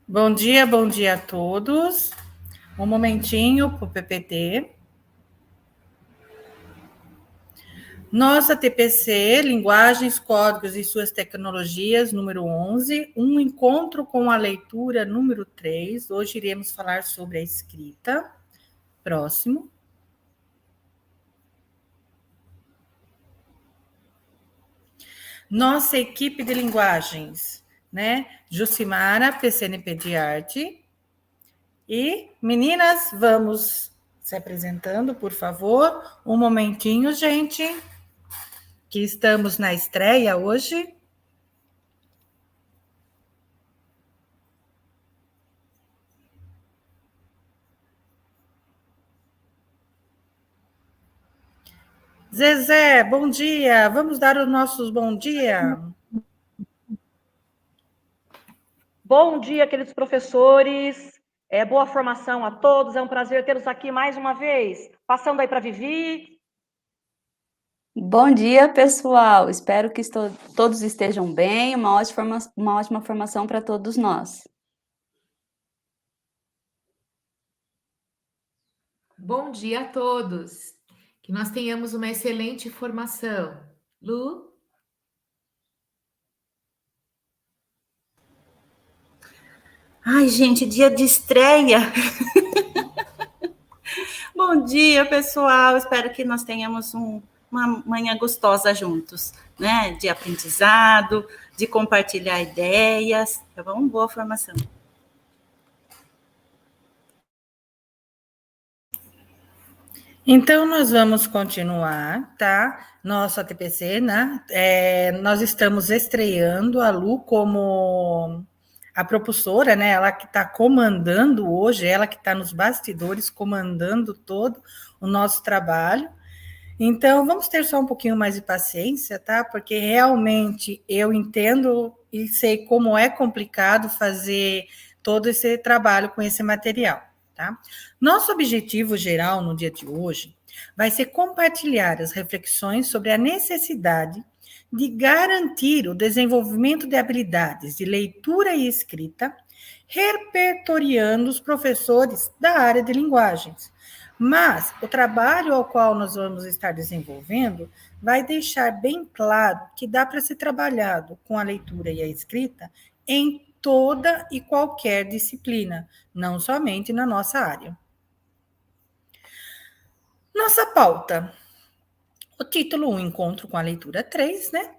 Bom dia a todos. Um momentinho para o PPT. Nossa TPC, Linguagens, Códigos e Suas Tecnologias, número 11, um encontro com a leitura, número 3. Hoje iremos falar sobre a escrita. Próximo. Nossa equipe de linguagens, né? Jucimara, PCNP de Arte. E, meninas, vamos se apresentando, por favor. Um momentinho, gente, que estamos na estreia hoje. Zezé, bom dia. Vamos dar os nossos bom dia. Bom dia, queridos professores. Boa formação a todos. É um prazer tê-los aqui mais uma vez. Passando aí para Vivi. Bom dia, pessoal. Espero que todos estejam bem. Uma ótima formação para todos nós. Bom dia a todos. Que nós tenhamos uma excelente formação. Lu? Ai, gente, dia de estreia. Bom dia, pessoal. Espero que nós tenhamos uma manhã gostosa juntos, né? De aprendizado, de compartilhar ideias. Tá bom? Boa formação. Então, nós vamos continuar, tá? Nossa TPC, né? Nós estamos estreando a Lu como a propulsora, né? Ela que está comandando hoje, ela que está nos bastidores, comandando todo o nosso trabalho. Então, vamos ter só um pouquinho mais de paciência, tá? Porque realmente eu entendo e sei como é complicado fazer todo esse trabalho com esse material, tá? Nosso objetivo geral no dia de hoje vai ser compartilhar as reflexões sobre a necessidade de garantir o desenvolvimento de habilidades de leitura e escrita, repertoriando os professores da área de linguagens. Mas o trabalho ao qual nós vamos estar desenvolvendo vai deixar bem claro que dá para ser trabalhado com a leitura e a escrita em toda e qualquer disciplina, não somente na nossa área. Nossa pauta. O título 1, Encontro com a Leitura 3, né?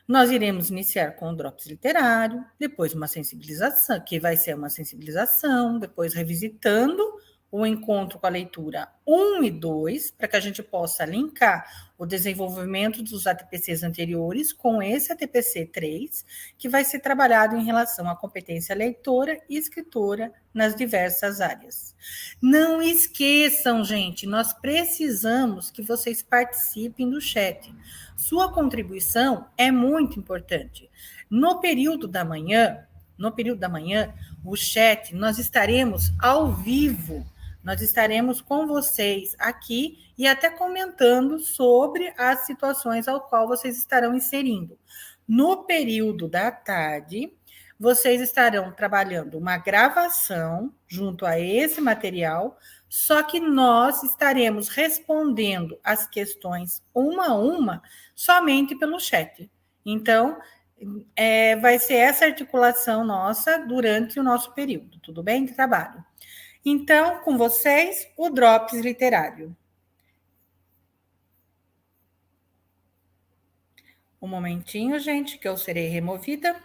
Nós iremos iniciar com o Drops Literário, depois uma sensibilização, que vai ser uma sensibilização, depois revisitando o encontro com a leitura 1 e 2, para que a gente possa linkar o desenvolvimento dos ATPCs anteriores com esse ATPC 3, que vai ser trabalhado em relação à competência leitora e escritora nas diversas áreas. Não esqueçam, gente, nós precisamos que vocês participem do chat. Sua contribuição é muito importante. No período da manhã, o chat, nós estaremos ao vivo. Nós estaremos com vocês aqui e até comentando sobre as situações ao qual vocês estarão inserindo. No período da tarde, vocês estarão trabalhando uma gravação junto a esse material, só que nós estaremos respondendo as questões uma a uma somente pelo chat. Então, vai ser essa articulação nossa durante o nosso período, tudo bem? De trabalho. Então, com vocês, o Drops Literário. Um momentinho, gente, que eu serei removida.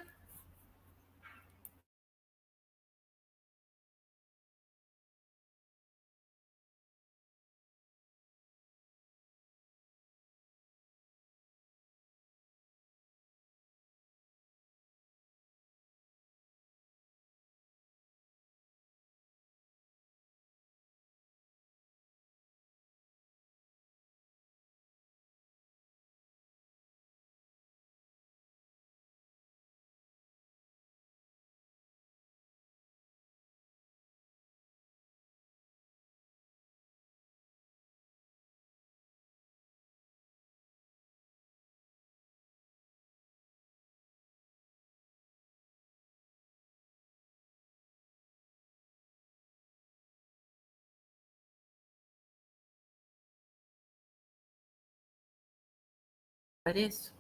Apareço?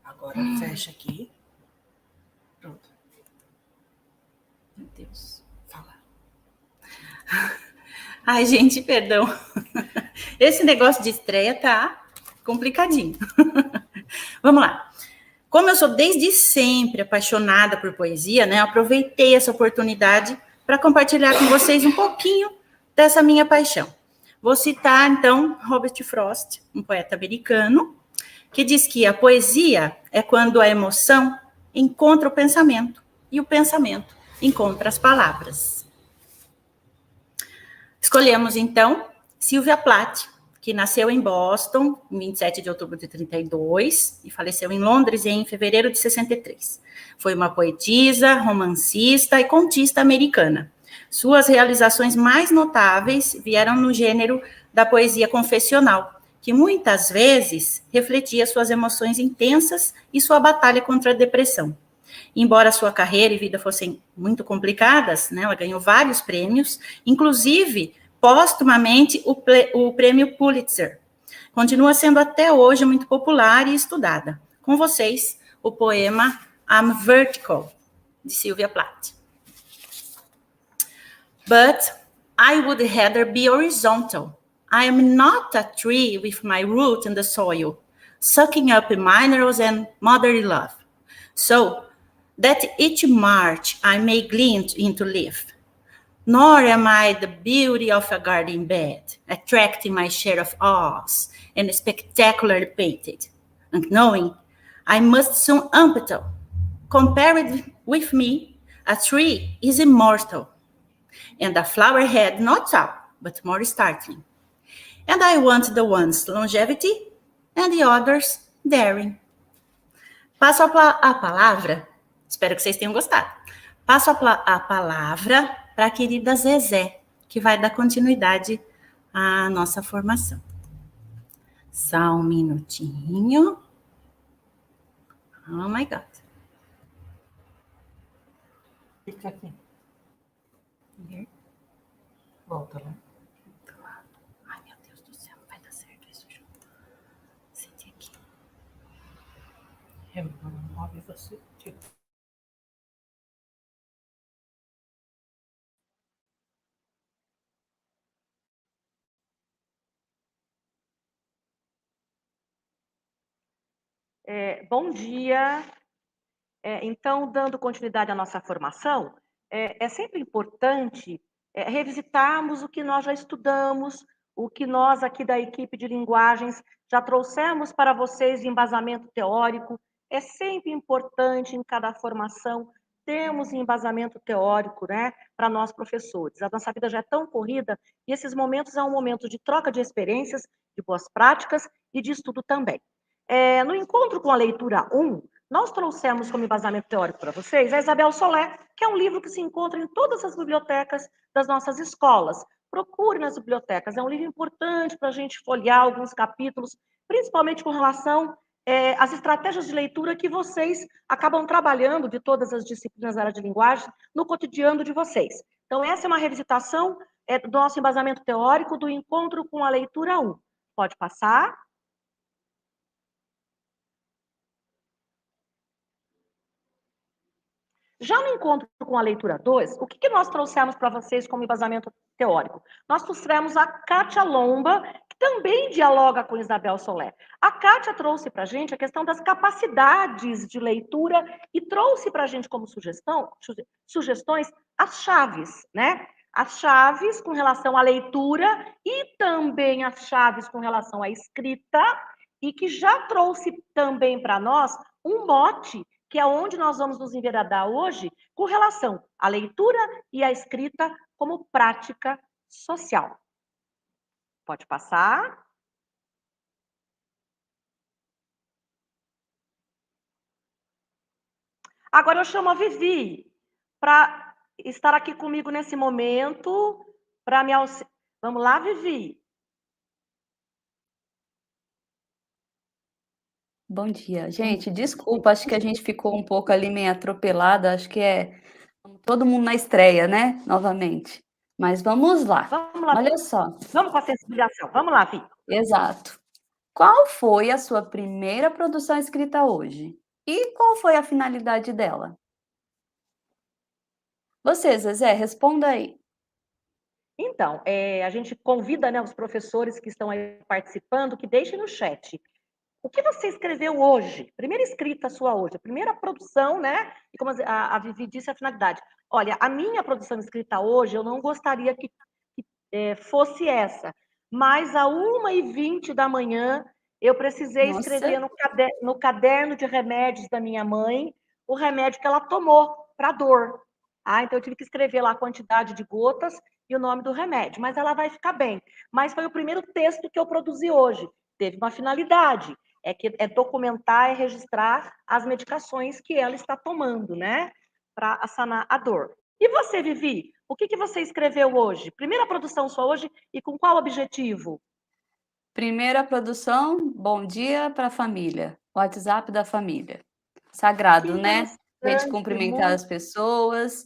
Agora fecha aqui. Pronto. Meu Deus. Fala. Ai, gente, perdão. Esse negócio de estreia tá complicadinho. Vamos lá. Como eu sou desde sempre apaixonada por poesia, né? Eu aproveitei essa oportunidade para compartilhar com vocês um pouquinho dessa minha paixão. Vou citar, então, Robert Frost, um poeta americano, que diz que a poesia é quando a emoção encontra o pensamento e o pensamento encontra as palavras. Escolhemos, então, Sylvia Plath, que nasceu em Boston, em 27 de outubro de 32, e faleceu em Londres em fevereiro de 63. Foi uma poetisa, romancista e contista americana. Suas realizações mais notáveis vieram no gênero da poesia confessional, que muitas vezes refletia suas emoções intensas e sua batalha contra a depressão. Embora sua carreira e vida fossem muito complicadas, né, ela ganhou vários prêmios, inclusive, póstumamente, o prêmio Pulitzer. Continua sendo até hoje muito popular e estudada. Com vocês, o poema I'm Vertical, de Sylvia Plath. But I would rather be horizontal. I am not a tree with my root in the soil, sucking up minerals and motherly love, so that each March I may glint into leaf. Nor am I the beauty of a garden bed, attracting my share of aws and spectacularly painted, and knowing I must soon amputate. Compared with me, a tree is immortal, and a flower head not tall, but more startling. And I want the one's longevity and the other's daring. Passo a palavra, espero que vocês tenham gostado. Passo a palavra para a querida Zezé, que vai dar continuidade à nossa formação. Só um minutinho. Oh my God. Fica aqui. Volta lá. Ai, meu Deus do céu, não vai dar certo isso, Ju. Sente aqui. Remove você. Bom dia. Então, dando continuidade à nossa formação, é sempre importante revisitarmos o que nós já estudamos, o que nós aqui da equipe de linguagens já trouxemos para vocês de embasamento teórico. É sempre importante em cada formação termos embasamento teórico, né, para nós professores. A nossa vida já é tão corrida e esses momentos é um momento de troca de experiências, de boas práticas e de estudo também. No encontro com a leitura 1, nós trouxemos como embasamento teórico para vocês a Isabel Solé, que é um livro que se encontra em todas as bibliotecas das nossas escolas. Procure nas bibliotecas, é um livro importante para a gente folhear alguns capítulos, principalmente com relação às estratégias de leitura que vocês acabam trabalhando de todas as disciplinas da área de linguagem no cotidiano de vocês. Então, essa é uma revisitação do nosso embasamento teórico do encontro com a leitura 1. Pode passar. Já no encontro com a leitura 2, o que nós trouxemos para vocês como embasamento teórico? Nós trouxemos a Kátia Lomba, que também dialoga com Isabel Solé. A Kátia trouxe para a gente a questão das capacidades de leitura e trouxe para a gente como sugestões as chaves, né? As chaves com relação à leitura e também as chaves com relação à escrita, e que já trouxe também para nós um mote que é onde nós vamos nos enveredar hoje, com relação à leitura e à escrita como prática social. Pode passar. Agora eu chamo a Vivi para estar aqui comigo nesse momento, para me auxiliar. Vamos lá, Vivi. Bom dia. Gente, desculpa, acho que a gente ficou um pouco ali meio atropelada, acho que é todo mundo na estreia, né? Novamente. Mas vamos lá. Vamos lá. Olha só. Vamos com a sensibilização. Vamos lá, Vi. Exato. Qual foi a sua primeira produção escrita hoje? E qual foi a finalidade dela? Você, Zezé, responda aí. Então, a gente convida, né, os professores que estão aí participando, que deixem no chat. O que você escreveu hoje? Primeira escrita sua hoje, a primeira produção, né? E como a Vivi disse, a finalidade. Olha, a minha produção escrita hoje, eu não gostaria que fosse essa, mas a 1h20 da manhã, eu precisei Nossa, escrever no caderno de remédios da minha mãe o remédio que ela tomou para dor. Então eu tive que escrever lá a quantidade de gotas e o nome do remédio, mas ela vai ficar bem. Mas foi o primeiro texto que eu produzi hoje. Teve uma finalidade, é documentar e registrar as medicações que ela está tomando, né? Para sanar a dor. E você, Vivi? O que você escreveu hoje? Primeira produção sua hoje e com qual objetivo? primeira produção, bom dia para a família. WhatsApp da família. Sagrado, Que né? A gente interessante, cumprimentar as pessoas,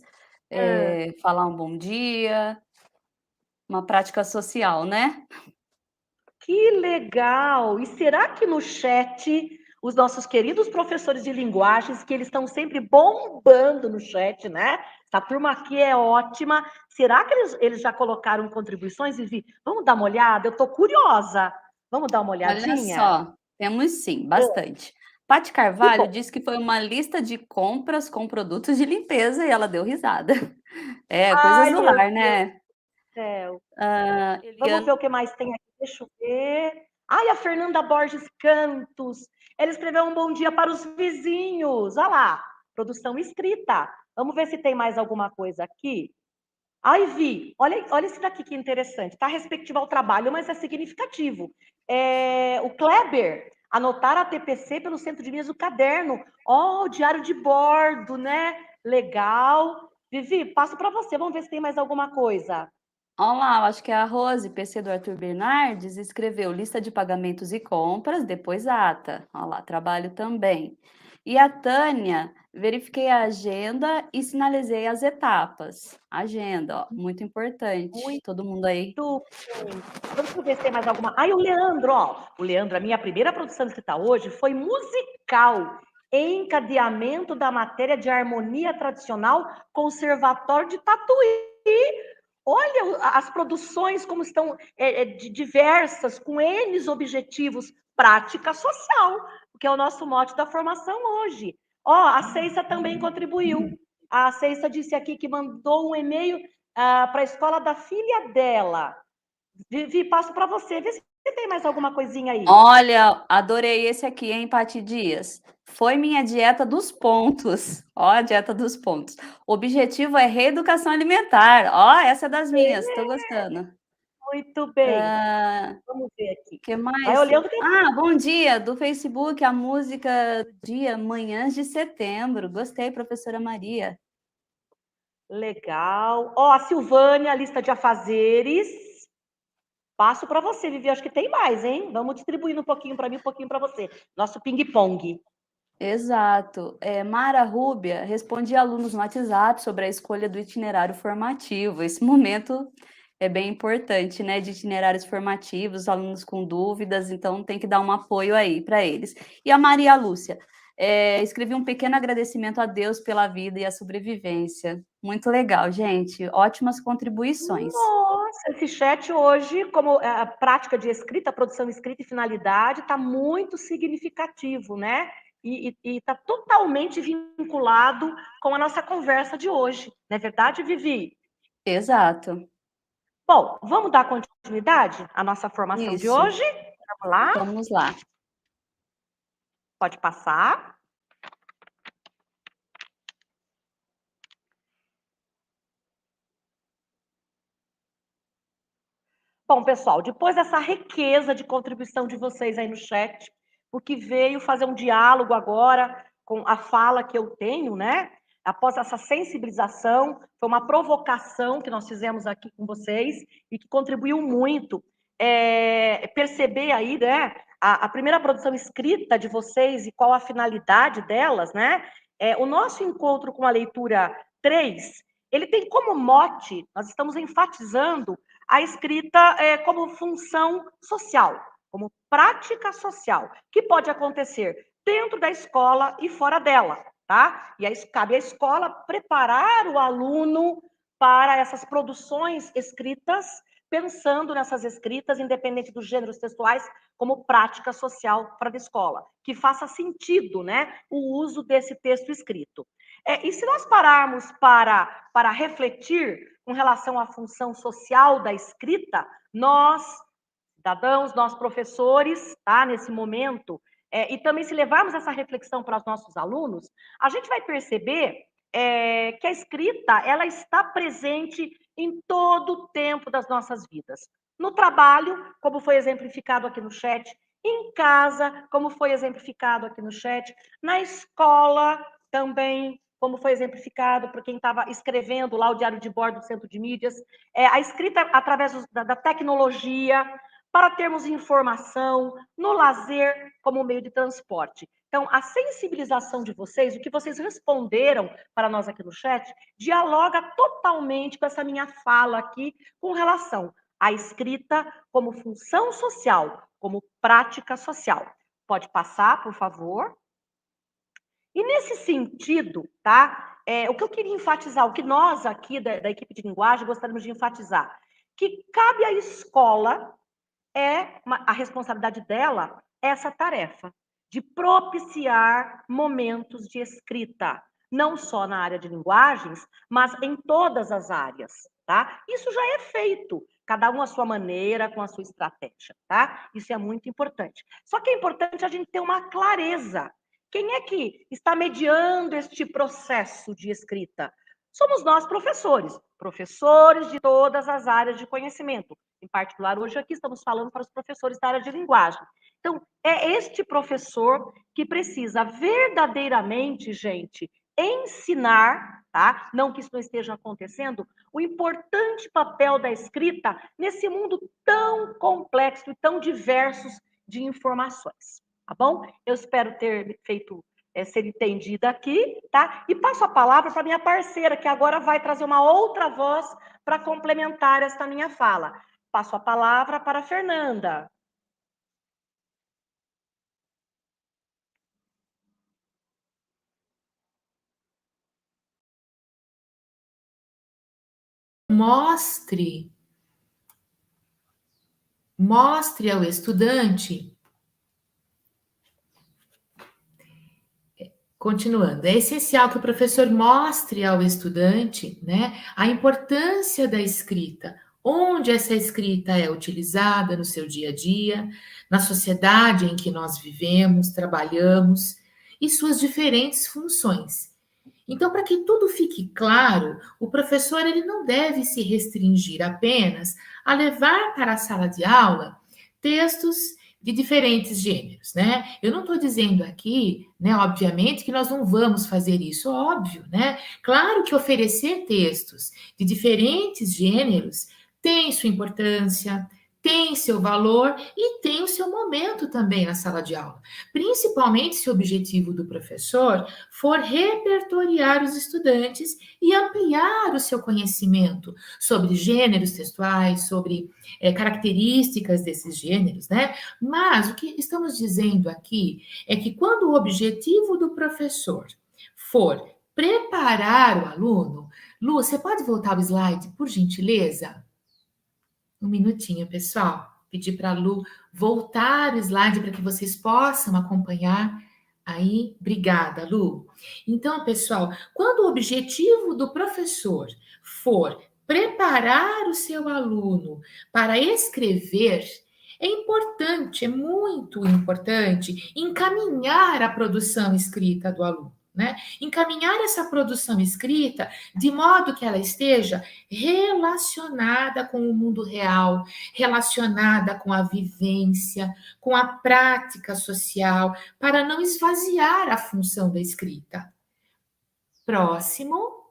é, falar um bom dia, uma prática social, né? que legal! E será que no chat, os nossos queridos professores de linguagens, que eles estão sempre bombando no chat, né? Essa turma aqui é ótima. Será que eles já colocaram contribuições, Vivi? Vamos dar uma olhada? Eu estou curiosa. Vamos dar uma Olha olhadinha? só, temos sim, É, bastante. Paty que Carvalho bom. disse que foi uma lista de compras com produtos de limpeza e ela deu risada. É, coisas Ai, do meu lar, Deus né? do céu. Vamos Eliana, ver o que mais tem aqui. Deixa eu ver. Ai, a Fernanda Borges Cantos. Ela escreveu um bom dia para os vizinhos. Olha lá, produção escrita. Vamos ver se tem mais alguma coisa aqui. Ai, Vi, olha esse daqui que interessante. Está respectivo ao trabalho, mas é significativo. O Kleber, anotar a TPC pelo centro de linhas do caderno. Ó, o diário de bordo, né? Legal. Vivi, passo para você. Vamos ver se tem mais alguma coisa. olá, eu acho que é a Rose, PC do Arthur Bernardes, escreveu lista de pagamentos e compras, depois ata. Olha lá, trabalho também. E a Tânia, verifiquei a agenda e sinalizei as etapas. Agenda, ó, muito importante. Muito Todo mundo aí. bem. Vamos ver se tem mais alguma. Ai, o Leandro, ó. O Leandro, a minha primeira produção escrita hoje foi musical. Encadeamento da matéria de harmonia tradicional, Conservatório de Tatuí. Olha as produções como estão diversas, com N objetivos, prática social, que é o nosso mote da formação hoje. Ó, a Ceissa também contribuiu. A Ceissa disse aqui que mandou um e-mail para a escola da filha dela. Vivi, passo para você. Vê se tem mais alguma coisinha aí. Olha, adorei esse aqui, hein, Paty Dias. Foi minha dieta dos pontos. Ó, a dieta dos pontos. O objetivo é reeducação alimentar. Ó, essa é das minhas, tô gostando. Muito bem. Ah, Vamos ver aqui. que Vai mais? olhando. Bom dia, do Facebook, a música do dia, Manhãs de Setembro. Gostei, professora Maria. Legal. Ó, a Silvânia, a lista de afazeres. Passo para você, Vivi. Acho que tem mais, hein? Vamos distribuindo um pouquinho para mim, um pouquinho para você. Nosso ping-pong. Exato. Mara Rúbia, respondi a alunos no WhatsApp sobre a escolha do itinerário formativo. Esse momento é bem importante, né, de itinerários formativos, alunos com dúvidas, então tem que dar um apoio aí para eles. E a Maria Lúcia, escrevi um pequeno agradecimento a Deus pela vida e a sobrevivência. Muito legal, gente. Ótimas contribuições. Nossa, esse chat hoje, como a prática de escrita, produção escrita e finalidade, está muito significativo, né? E está totalmente vinculado com a nossa conversa de hoje. Não é verdade, Vivi? Exato. Bom, vamos dar continuidade à nossa formação de Isso. hoje? Vamos lá? Vamos lá. Pode passar. Bom, pessoal, depois dessa riqueza de contribuição de vocês aí no chat, o que veio fazer um diálogo agora com a fala que eu tenho, né? Após essa sensibilização, foi uma provocação que nós fizemos aqui com vocês e que contribuiu muito. Perceber aí, né? A primeira produção escrita de vocês e qual a finalidade delas, né? O nosso encontro com a leitura 3, ele tem como mote, nós estamos enfatizando a escrita como função social, como prática social, que pode acontecer dentro da escola e fora dela, tá? E aí cabe à escola preparar o aluno para essas produções escritas, pensando nessas escritas, independente dos gêneros textuais, como prática social para a escola, que faça sentido, né, o uso desse texto escrito. E se nós pararmos para refletir com relação à função social da escrita, nós, cidadãos, nós professores, tá, nesse momento, e também se levarmos essa reflexão para os nossos alunos, a gente vai perceber que a escrita, ela está presente em todo o tempo das nossas vidas. No trabalho, como foi exemplificado aqui no chat, em casa, como foi exemplificado aqui no chat, na escola também, como foi exemplificado por quem estava escrevendo lá o diário de bordo do Centro de Mídias, a escrita através da tecnologia, para termos informação, no lazer, como meio de transporte. Então, a sensibilização de vocês, o que vocês responderam para nós aqui no chat, dialoga totalmente com essa minha fala aqui com relação à escrita como função social, como prática social. Pode passar, por favor? E nesse sentido, tá? O que eu queria enfatizar, o que nós aqui da equipe de linguagem gostaríamos de enfatizar, que cabe à escola, a responsabilidade dela é essa tarefa de propiciar momentos de escrita, não só na área de linguagens, mas em todas as áreas, tá? Isso já é feito, cada um à sua maneira, com a sua estratégia, tá? Isso é muito importante. Só que é importante a gente ter uma clareza. Quem é que está mediando este processo de escrita? Somos nós, professores de todas as áreas de conhecimento. Em particular, hoje aqui estamos falando para os professores da área de linguagem. Então, é este professor que precisa verdadeiramente, gente, ensinar, tá? Não que isso não esteja acontecendo, o importante papel da escrita nesse mundo tão complexo e tão diverso de informações, tá bom? Eu espero ter feito ser entendida aqui, tá? E passo a palavra para minha parceira, que agora vai trazer uma outra voz para complementar esta minha fala. Passo a palavra para a Fernanda. Mostre ao estudante. Continuando, é essencial que o professor mostre ao estudante, né, a importância da escrita, onde essa escrita é utilizada no seu dia a dia, na sociedade em que nós vivemos, trabalhamos, e suas diferentes funções. Então, para que tudo fique claro, o professor ele não deve se restringir apenas a levar para a sala de aula textos de diferentes gêneros, né? Eu não estou dizendo aqui, né, obviamente, que nós não vamos fazer isso, óbvio, né? Claro que oferecer textos de diferentes gêneros tem sua importância, tem seu valor e tem o seu momento também na sala de aula, principalmente se o objetivo do professor for repertoriar os estudantes e ampliar o seu conhecimento sobre gêneros textuais, sobre características desses gêneros, né? Mas o que estamos dizendo aqui é que quando o objetivo do professor for preparar o aluno, Lu, você pode voltar o slide, por gentileza? Um minutinho, pessoal. Pedir para a Lu voltar o slide para que vocês possam acompanhar. Aí, obrigada, Lu. Então, pessoal, quando o objetivo do professor for preparar o seu aluno para escrever, é importante, é muito importante encaminhar a produção escrita do aluno, né? Encaminhar essa produção escrita de modo que ela esteja relacionada com o mundo real, relacionada com a vivência, com a prática social, para não esvaziar a função da escrita. Próximo.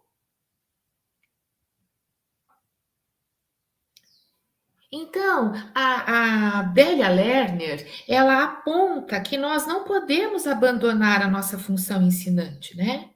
Então, a Delia Lerner, ela aponta que nós não podemos abandonar a nossa função ensinante, né?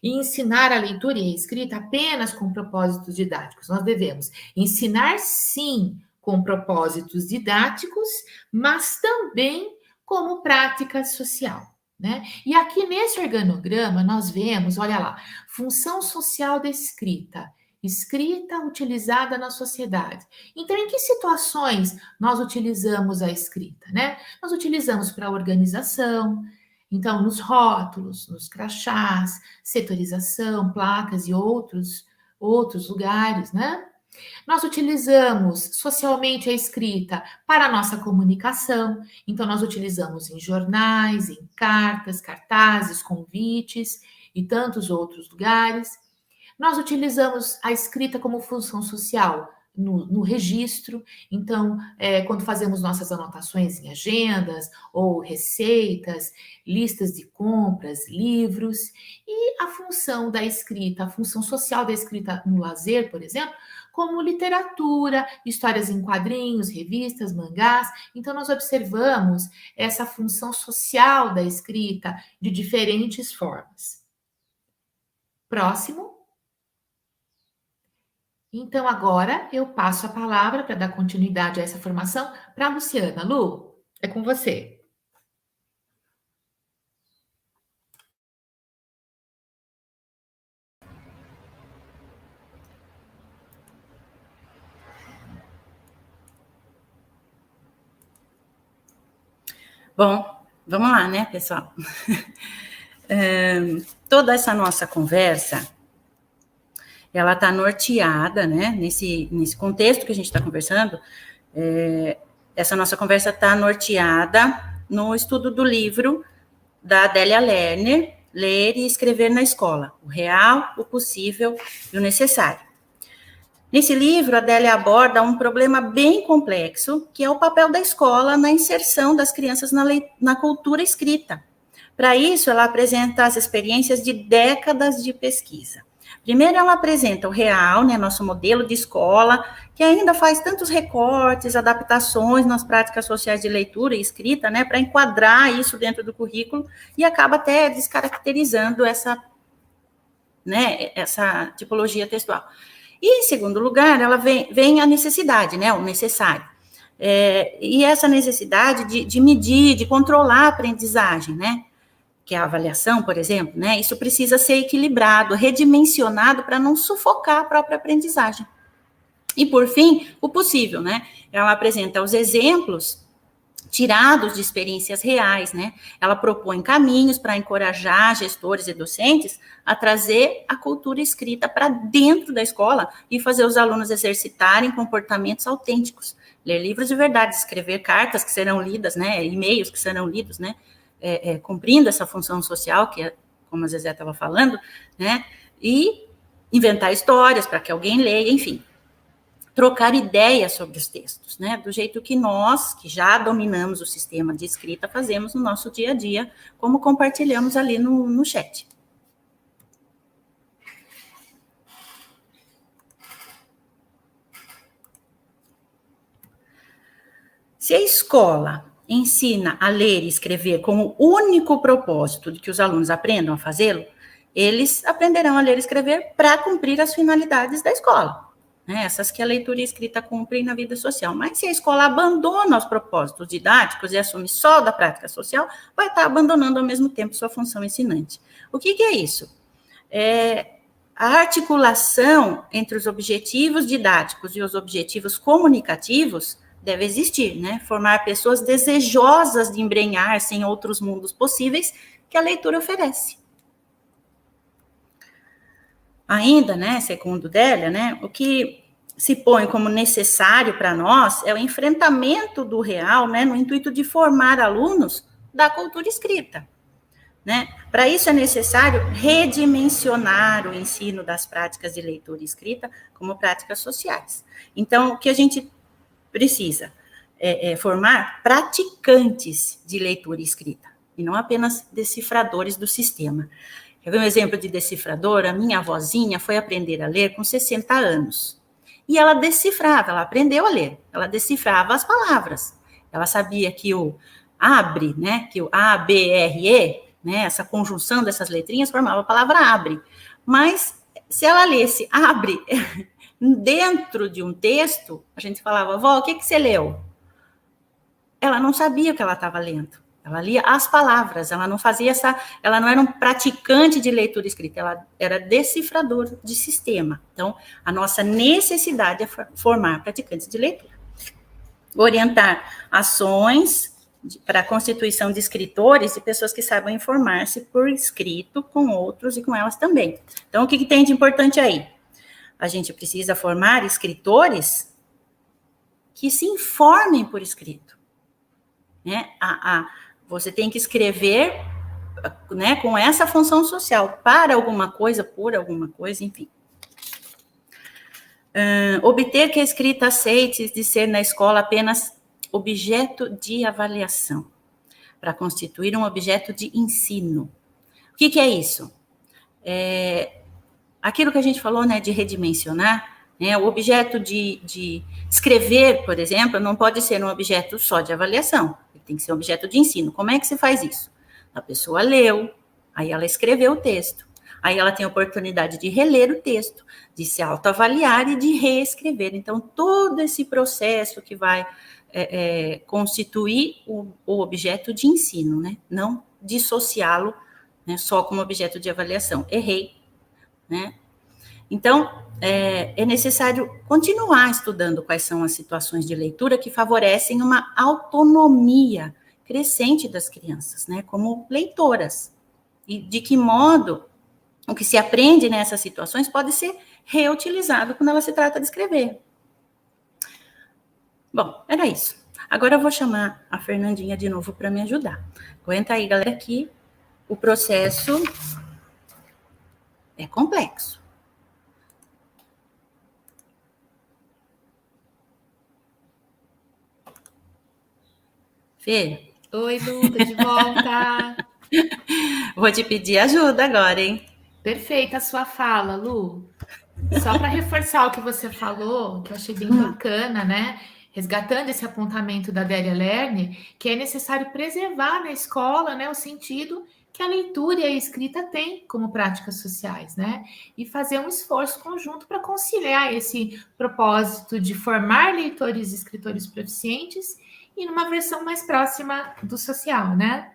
E ensinar a leitura e a escrita apenas com propósitos didáticos. Nós devemos ensinar, sim, com propósitos didáticos, mas também como prática social, né? E aqui nesse organograma nós vemos, olha lá, função social da escrita, escrita utilizada na sociedade. Então, em que situações nós utilizamos a escrita, né? Nós utilizamos para organização, então nos rótulos, nos crachás, setorização, placas e outros lugares, né? Nós utilizamos socialmente a escrita para a nossa comunicação, então nós utilizamos em jornais, em cartas, cartazes, convites e tantos outros lugares. Nós utilizamos a escrita como função social no registro, então, quando fazemos nossas anotações em agendas ou receitas, listas de compras, livros, e a função da escrita, a função social da escrita no lazer, por exemplo, como literatura, histórias em quadrinhos, revistas, mangás. Então, nós observamos essa função social da escrita de diferentes formas. Próximo. Então, agora eu passo a palavra para dar continuidade a essa formação para a Luciana. Lu, é com você. Bom, vamos lá, né, pessoal? Toda essa nossa conversa, ela está norteada, né, nesse contexto que a gente está conversando, essa nossa conversa está norteada no estudo do livro da Adélia Lerner, Ler e Escrever na Escola, o Real, o Possível e o Necessário. Nesse livro, a Adélia aborda um problema bem complexo, que é o papel da escola na inserção das crianças na cultura escrita. Para isso, ela apresenta as experiências de décadas de pesquisa. Primeiro, ela apresenta o Real, né, nosso modelo de escola, que ainda faz tantos recortes, adaptações nas práticas sociais de leitura e escrita, né, para enquadrar isso dentro do currículo, e acaba até descaracterizando essa tipologia textual. E, em segundo lugar, ela vem a necessidade, né, o necessário. E essa necessidade de medir, de controlar a aprendizagem, né, que é a avaliação, por exemplo, né, isso precisa ser equilibrado, redimensionado para não sufocar a própria aprendizagem. E, por fim, o possível, né, ela apresenta os exemplos tirados de experiências reais, né? Ela propõe caminhos para encorajar gestores e docentes a trazer a cultura escrita para dentro da escola e fazer os alunos exercitarem comportamentos autênticos, ler livros de verdade, escrever cartas que serão lidas, né? E-mails que serão lidos, né? Cumprindo essa função social, que é, como a Zezé estava falando, né? E inventar histórias para que alguém leia, enfim. Trocar ideias sobre os textos, né, do jeito que nós, que já dominamos o sistema de escrita, fazemos no nosso dia a dia, como compartilhamos ali no chat. Se a escola ensina a ler e escrever como único propósito de que os alunos aprendam a fazê-lo, eles aprenderão a ler e escrever para cumprir as finalidades da escola. Essas que a leitura e a escrita cumprem na vida social. Mas se a escola abandona os propósitos didáticos e assume só da prática social, vai estar abandonando ao mesmo tempo sua função ensinante. O que é isso? A articulação entre os objetivos didáticos e os objetivos comunicativos deve existir, né? Formar pessoas desejosas de embrenhar-se em outros mundos possíveis que a leitura oferece. Ainda, né, segundo Délia, né, o que se põe como necessário para nós é o enfrentamento do real, né, no intuito de formar alunos da cultura escrita, né? Para isso é necessário redimensionar o ensino das práticas de leitura e escrita como práticas sociais. Então, o que a gente precisa é formar praticantes de leitura e escrita, e não apenas decifradores do sistema. Quer ver um exemplo de decifrador? A minha avózinha foi aprender a ler com 60 anos. E ela decifrava, ela aprendeu a ler. Ela decifrava as palavras. Ela sabia que o abre, né, que o A-B-R-E, né, essa conjunção dessas letrinhas formava a palavra abre. Mas se ela lesse abre, dentro de um texto, a gente falava, vó, o que você leu? Ela não sabia o que ela estava lendo. Ela lia as palavras, ela não fazia ela não era um praticante de leitura escrita, ela era decifrador de sistema. Então, a nossa necessidade é formar praticantes de leitura. Orientar ações para a constituição de escritores e pessoas que saibam informar-se por escrito com outros e com elas também. Então, o que tem de importante aí? A gente precisa formar escritores que se informem por escrito. Né? Você tem que escrever, né, com essa função social, para alguma coisa, por alguma coisa, enfim. Obter que a escrita aceite de ser na escola apenas objeto de avaliação, para constituir um objeto de ensino. O que é isso? Aquilo que a gente falou, né, de redimensionar, né, o objeto de escrever, por exemplo, não pode ser um objeto só de avaliação, tem que ser um objeto de ensino. Como é que se faz isso? A pessoa leu, aí ela escreveu o texto, aí ela tem a oportunidade de reler o texto, de se autoavaliar e de reescrever. Então, todo esse processo que vai constituir o objeto de ensino, né? Não dissociá-lo, né, só como objeto de avaliação. Errei, né? Então, é necessário continuar estudando quais são as situações de leitura que favorecem uma autonomia crescente das crianças, né, como leitoras. E de que modo o que se aprende nessas situações pode ser reutilizado quando ela se trata de escrever. Bom, era isso. Agora eu vou chamar a Fernandinha de novo para me ajudar. Aguenta aí, galera, que o processo é complexo. Fê? Oi, Lu, tô de volta. Vou te pedir ajuda agora, hein? Perfeita a sua fala, Lu. Só para reforçar o que você falou, que eu achei bem bacana, né? Resgatando esse apontamento da Delia Lerner, que é necessário preservar na escola, né, o sentido que a leitura e a escrita têm como práticas sociais, né? E fazer um esforço conjunto para conciliar esse propósito de formar leitores e escritores proficientes e numa versão mais próxima do social, né?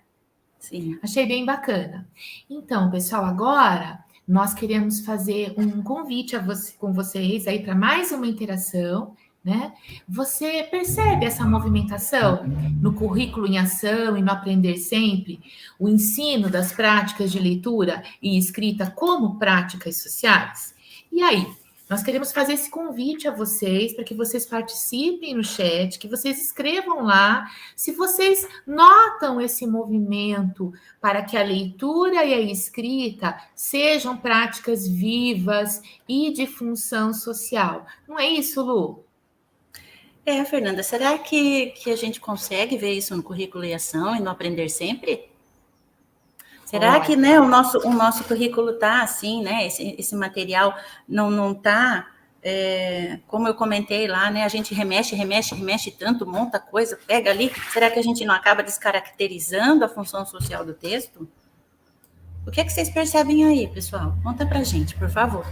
Sim. Achei bem bacana. Então, pessoal, agora nós queremos fazer um convite com vocês aí para mais uma interação, né? Você percebe essa movimentação no currículo em ação e no aprender sempre? O ensino das práticas de leitura e escrita como práticas sociais? E aí? Nós queremos fazer esse convite a vocês para que vocês participem no chat, que vocês escrevam lá se vocês notam esse movimento para que a leitura e a escrita sejam práticas vivas e de função social. Não é isso, Lu? Fernanda, será que a gente consegue ver isso no currículo e ação e no aprender sempre? Será que, né, o nosso currículo está assim, né? Esse material não está, como eu comentei lá, né? A gente remexe tanto, monta coisa, pega ali. Será que a gente não acaba descaracterizando a função social do texto? O que é que vocês percebem aí, pessoal? Conta pra gente, por favor.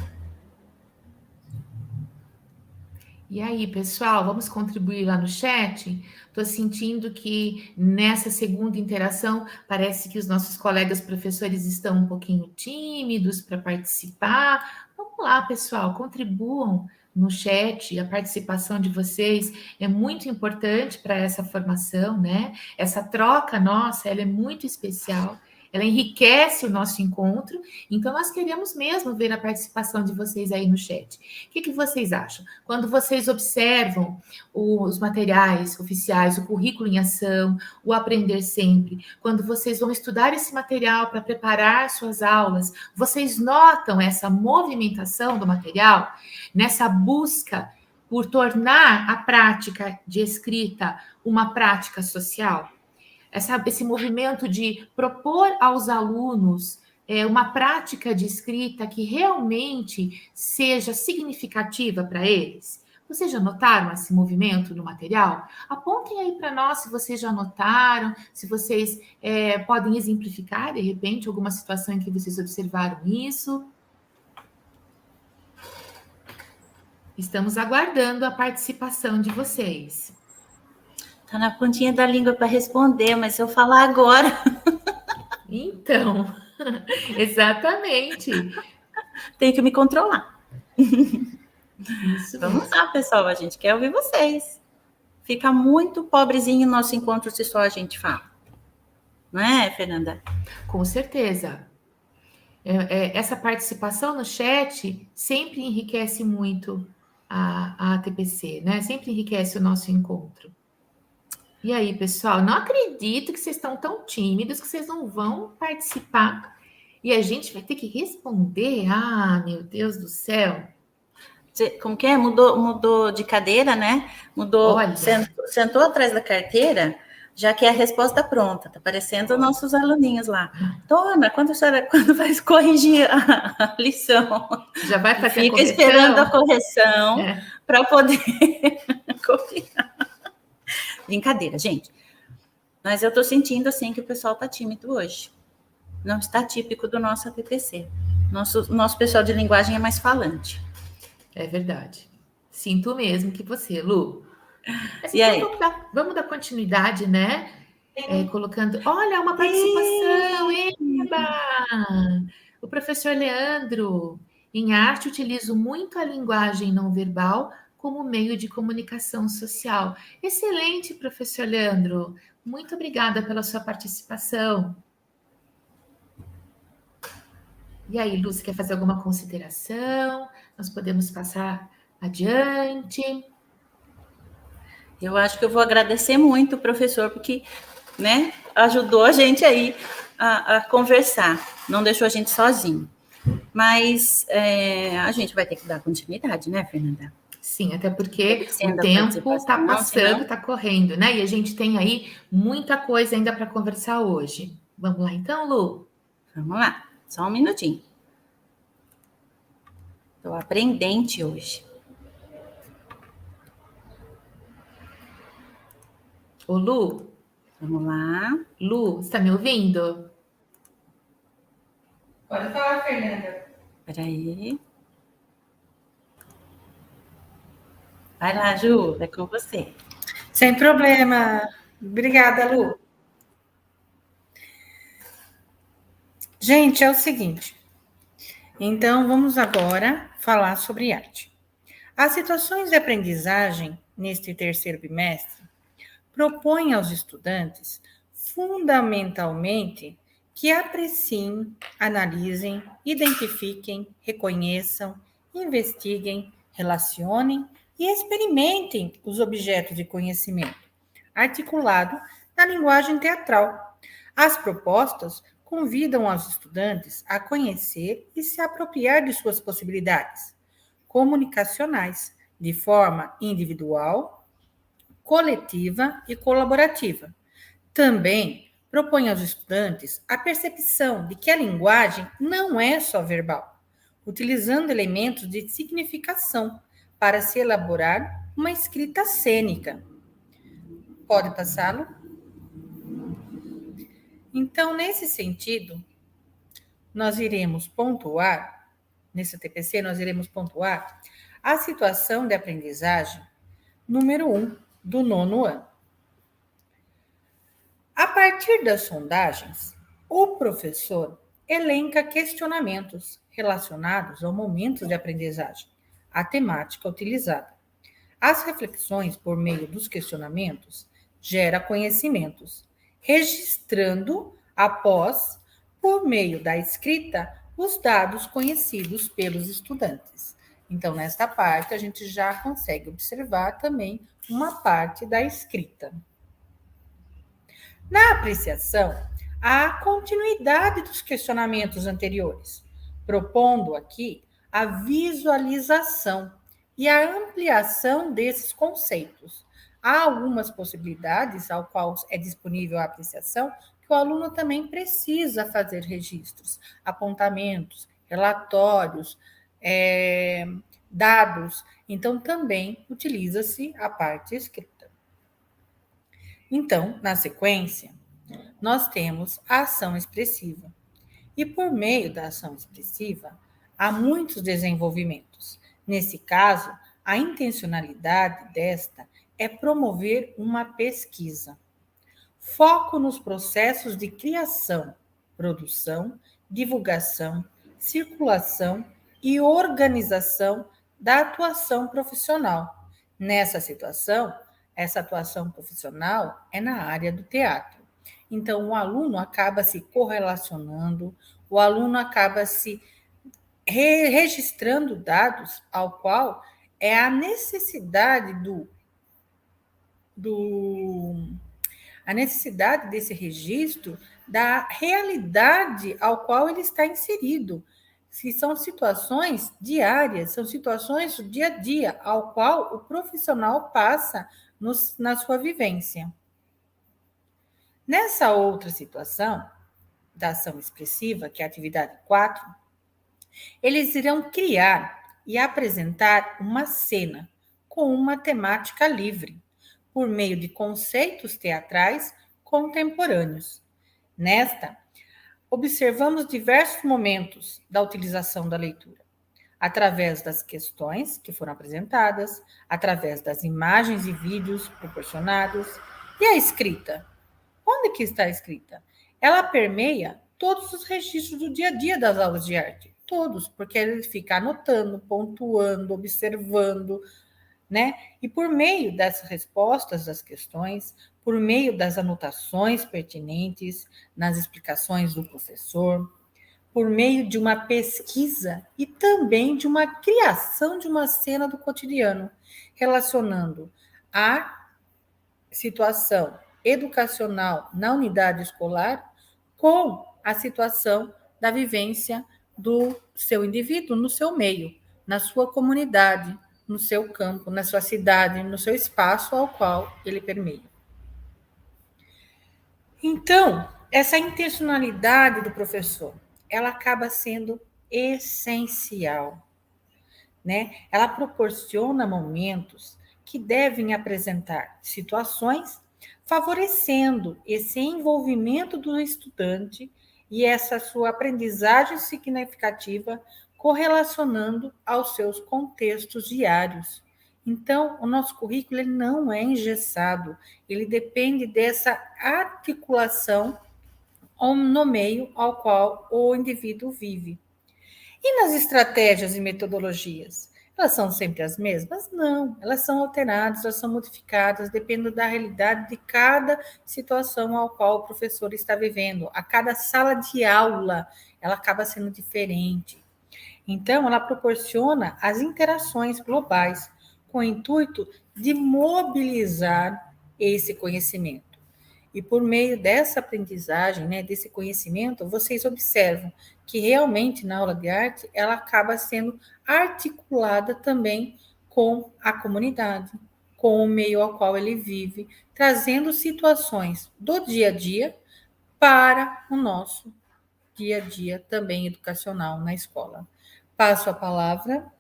E aí, pessoal, vamos contribuir lá no chat? Estou sentindo que nessa segunda interação parece que os nossos colegas professores estão um pouquinho tímidos para participar. Vamos lá, pessoal, contribuam no chat. A participação de vocês é muito importante para essa formação, né? Essa troca nossa, ela é muito especial. Ela enriquece o nosso encontro, então nós queremos mesmo ver a participação de vocês aí no chat. O que vocês acham? Quando vocês observam os materiais oficiais, o currículo em ação, o aprender sempre, quando vocês vão estudar esse material para preparar suas aulas, vocês notam essa movimentação do material, nessa busca por tornar a prática de escrita uma prática social? Esse movimento de propor aos alunos uma prática de escrita que realmente seja significativa para eles. Vocês já notaram esse movimento no material? Apontem aí para nós se vocês já notaram, se vocês podem exemplificar, de repente, alguma situação em que vocês observaram isso. Estamos aguardando a participação de vocês. Tá na pontinha da língua para responder, mas se eu falar agora, Então, exatamente. tenho que me controlar. Isso Vamos mesmo. lá, pessoal, a gente quer ouvir vocês. Fica muito pobrezinho o nosso encontro se só a gente fala. Não é, Fernanda? Com certeza. Essa participação no chat sempre enriquece muito a TPC, né? Sempre enriquece o nosso encontro. E aí, pessoal, não acredito que vocês estão tão tímidos que vocês não vão participar. E a gente vai ter que responder. Ah, meu Deus do céu. Como que é? Mudou de cadeira, né? Mudou, Olha. sentou atrás da carteira, já que é a resposta pronta. Tá parecendo os nossos aluninhos lá. Dona, quando vai corrigir a lição? Já vai fazer Fica a correção? esperando a correção para poder copiar. Brincadeira, gente. Mas eu estou sentindo assim que o pessoal está tímido hoje. Não está típico do nosso ATPC. Nosso pessoal de linguagem é mais falante. É verdade. Sinto mesmo que você, Lu. Mas E então aí? vamos dar continuidade, né? Colocando. Olha, uma participação! Eba! O professor Leandro. Em arte, utilizo muito a linguagem não verbal como meio de comunicação social. Excelente, professor Leandro. Muito obrigada pela sua participação. E aí, Lu, você quer fazer alguma consideração? Nós podemos passar adiante. Eu acho que eu vou agradecer muito o professor, porque, né, ajudou a gente aí a conversar, não deixou a gente sozinho. Mas a gente vai ter que dar continuidade, né, Fernanda? Sim, até porque Obedecendo o a tempo participação, está passando, senão- está correndo, né? E a gente tem aí muita coisa ainda para conversar hoje. Vamos lá então, Lu? Vamos lá, só um minutinho. Estou aprendente hoje. Ô, Lu? Vamos lá. Lu, você está me ouvindo? Pode falar, Fernanda. Peraí. Vai lá, Ju, é com você. Sem problema. Obrigada, Lu. Gente, é o seguinte. Então, vamos agora falar sobre arte. As situações de aprendizagem neste terceiro bimestre propõem aos estudantes, fundamentalmente, que apreciem, analisem, identifiquem, reconheçam, investiguem, relacionem e experimentem os objetos de conhecimento, articulado na linguagem teatral. As propostas convidam os estudantes a conhecer e se apropriar de suas possibilidades comunicacionais, de forma individual, coletiva e colaborativa. Também propõe aos estudantes a percepção de que a linguagem não é só verbal, utilizando elementos de significação para se elaborar uma escrita cênica. Pode passá-lo? Então, nesse sentido, nós iremos pontuar, nesse TPC, nós iremos pontuar a situação de aprendizagem número 1 do 9º ano. A partir das sondagens, o professor elenca questionamentos relacionados ao momento de aprendizagem, a temática utilizada. As reflexões por meio dos questionamentos gera conhecimentos, registrando após, por meio da escrita, os dados conhecidos pelos estudantes. Então, nesta parte, a gente já consegue observar também uma parte da escrita. Na apreciação, há a continuidade dos questionamentos anteriores, propondo aqui a visualização e a ampliação desses conceitos. Há algumas possibilidades ao qual é disponível a apreciação que o aluno também precisa fazer registros, apontamentos, relatórios, dados. Então, também utiliza-se a parte escrita. Então, na sequência, nós temos a ação expressiva. E por meio da ação expressiva, há muitos desenvolvimentos. Nesse caso, A intencionalidade desta é promover uma pesquisa. Foco nos processos de criação, produção, divulgação, circulação e organização da atuação profissional. Nessa situação, essa atuação profissional é na área do teatro. Então, o aluno acaba se correlacionando, o aluno acaba se registrando dados ao qual é a necessidade a necessidade desse registro da realidade ao qual ele está inserido. Se são situações diárias, são situações do dia a dia, ao qual o profissional passa na sua vivência. Nessa outra situação, da ação expressiva, que é a atividade 4, eles irão criar e apresentar uma cena com uma temática livre, por meio de conceitos teatrais contemporâneos. Nesta, observamos diversos momentos da utilização da leitura, através das questões que foram apresentadas, através das imagens e vídeos proporcionados. E a escrita? Onde que está a escrita? Ela permeia todos os registros do dia a dia das aulas de arte, todos, porque ele fica anotando, pontuando, observando, né? E por meio dessas respostas das questões, por meio das anotações pertinentes, nas explicações do professor, por meio de uma pesquisa e também de uma criação de uma cena do cotidiano, relacionando a situação educacional na unidade escolar com a situação da vivência do seu indivíduo no seu meio, na sua comunidade, no seu campo, na sua cidade, no seu espaço ao qual ele permeia. Então, essa intencionalidade do professor, ela acaba sendo essencial, né? Ela proporciona momentos que devem apresentar situações favorecendo esse envolvimento do estudante e essa sua aprendizagem significativa correlacionando aos seus contextos diários. Então, o nosso currículo ele não é engessado, ele depende dessa articulação no meio ao qual o indivíduo vive. E nas estratégias e metodologias? Elas são sempre as mesmas? Não, elas são alteradas, elas são modificadas, dependendo da realidade de cada situação ao qual o professor está vivendo. A cada sala de aula, ela acaba sendo diferente. Então, ela proporciona as interações globais, com o intuito de mobilizar esse conhecimento. E por meio dessa aprendizagem, né, desse conhecimento, vocês observam que realmente na aula de arte ela acaba sendo articulada também com a comunidade, com o meio ao qual ele vive, trazendo situações do dia a dia para o nosso dia a dia também educacional na escola. Passo a palavra.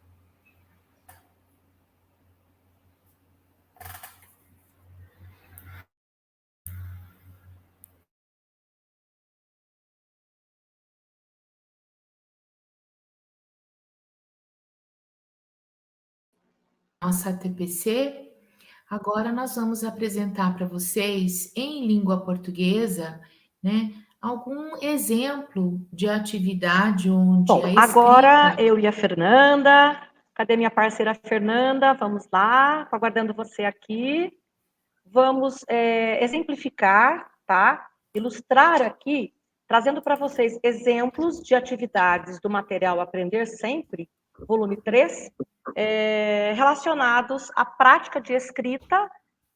Nossa TPC. Agora nós vamos apresentar para vocês, em língua portuguesa, né, algum exemplo de atividade onde Bom, a escrita... agora eu e a Fernanda. Cadê minha parceira Fernanda? Vamos lá, estou aguardando você aqui. Vamos exemplificar, tá? Ilustrar aqui, trazendo para vocês exemplos de atividades do material Aprender Sempre, volume 3, relacionados à prática de escrita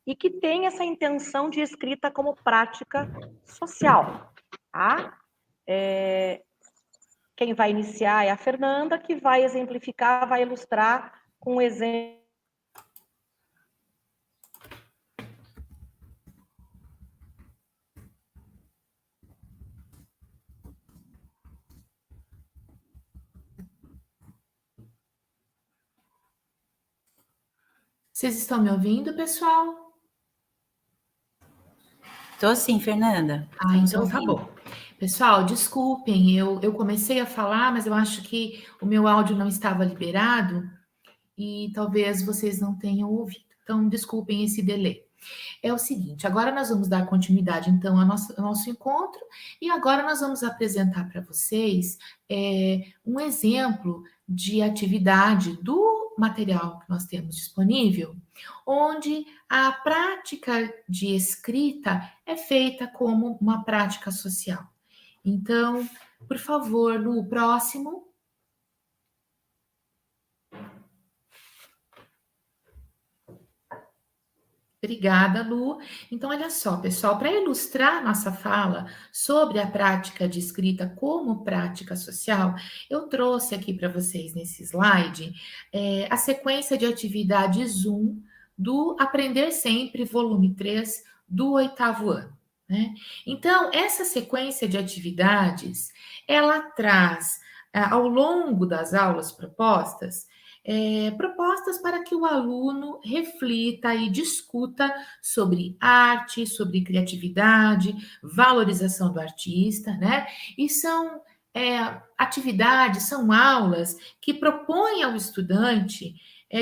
e que tem essa intenção de escrita como prática social, tá? Quem vai iniciar é a Fernanda, que vai exemplificar, vai ilustrar com um exemplo. Vocês estão me ouvindo, pessoal? Estou sim, Fernanda. Então tá bom. Pessoal, desculpem, eu comecei a falar, mas eu acho que o meu áudio não estava liberado. e talvez vocês não tenham ouvido. Então, desculpem esse delay. É o seguinte, agora nós vamos dar continuidade, então, ao nosso encontro, e agora nós vamos apresentar para vocês um exemplo de atividade do material que nós temos disponível, onde a prática de escrita é feita como uma prática social. Então, por favor, Lu, próximo. Obrigada, Lu. Então, olha só, pessoal, para ilustrar nossa fala sobre a prática de escrita como prática social, eu trouxe aqui para vocês nesse slide a sequência de atividades 1 do Aprender Sempre, volume 3, do 8º ano. Né? Então, essa sequência de atividades, ela traz, ao longo das aulas propostas, propostas para que o aluno reflita e discuta sobre arte, sobre criatividade, valorização do artista, né? E são atividades, são aulas que propõem ao estudante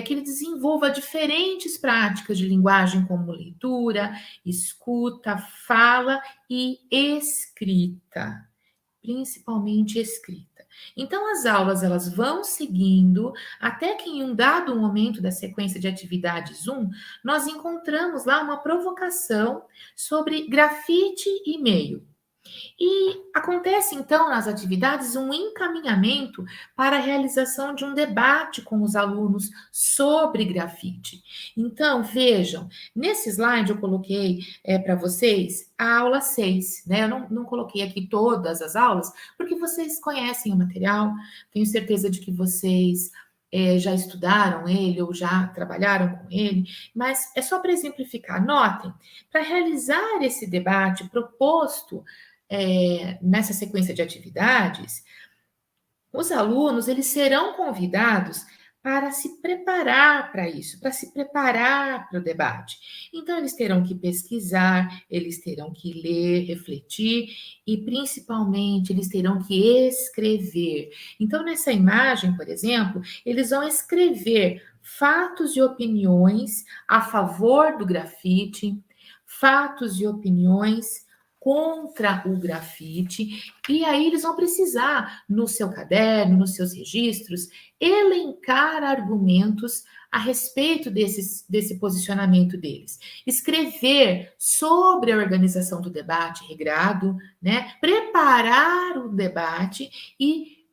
que ele desenvolva diferentes práticas de linguagem, como leitura, escuta, fala e escrita, principalmente escrita. Então, as aulas elas vão seguindo até que em um dado momento da sequência de atividades 1, nós encontramos lá uma provocação sobre grafite e meio. E acontece, então, nas atividades, um encaminhamento para a realização de um debate com os alunos sobre grafite. Então, vejam, nesse slide eu coloquei para vocês a aula 6, né? Eu não coloquei aqui todas as aulas, porque vocês conhecem o material, tenho certeza de que vocês já estudaram ele ou já trabalharam com ele, mas é só para exemplificar. Notem, para realizar esse debate proposto nessa sequência de atividades, os alunos eles serão convidados para se preparar para isso, para se preparar para o debate. Então, eles terão que pesquisar, eles terão que ler, refletir e, principalmente, eles terão que escrever. Então, nessa imagem, por exemplo, eles vão escrever fatos e opiniões a favor do grafite, fatos e opiniões contra o grafite, e aí eles vão precisar, no seu caderno, nos seus registros, elencar argumentos a respeito desse posicionamento deles. Escrever sobre a organização do debate regrado, né? Preparar o debate e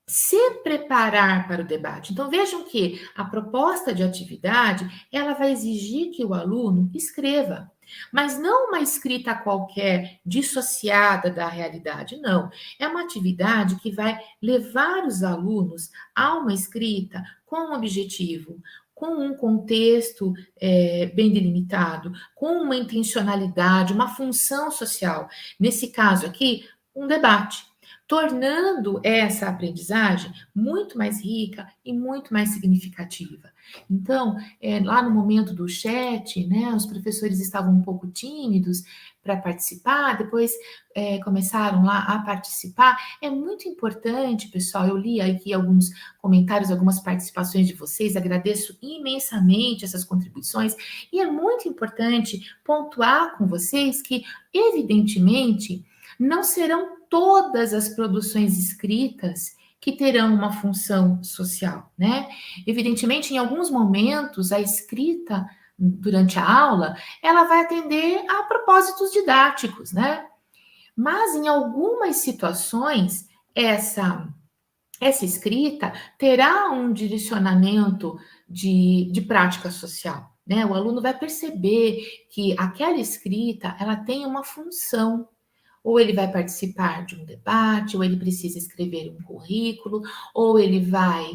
se preparar para o debate. Então, vejam que a proposta de atividade, ela vai exigir que o aluno escreva. Mas não uma escrita qualquer, dissociada da realidade, não. É uma atividade que vai levar os alunos a uma escrita com um objetivo, com um contexto bem delimitado, com uma intencionalidade, uma função social. Nesse caso aqui, um debate, tornando essa aprendizagem muito mais rica e muito mais significativa. Então, lá no momento do chat, né, os professores estavam um pouco tímidos para participar, depois começaram lá a participar. É muito importante, pessoal, eu li aqui alguns comentários, algumas participações de vocês, agradeço imensamente essas contribuições, e é muito importante pontuar com vocês que, evidentemente, não serão todas as produções escritas que terão uma função social, né? Evidentemente, em alguns momentos, a escrita durante a aula, ela vai atender a propósitos didáticos, né? Mas em algumas situações, essa escrita terá um direcionamento de prática social, né? O aluno vai perceber que aquela escrita, ela tem uma função. Ou ele vai participar de um debate, ou ele precisa escrever um currículo, ou ele vai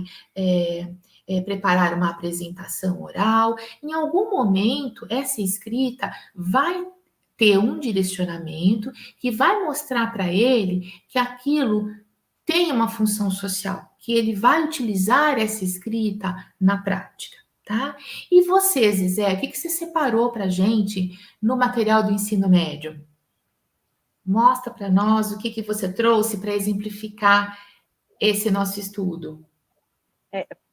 preparar uma apresentação oral. Em algum momento, essa escrita vai ter um direcionamento que vai mostrar para ele que aquilo tem uma função social, que ele vai utilizar essa escrita na prática, tá? E você, Zizé, o que você separou para a gente no material do ensino médio? Mostra para nós o que você trouxe para exemplificar esse nosso estudo.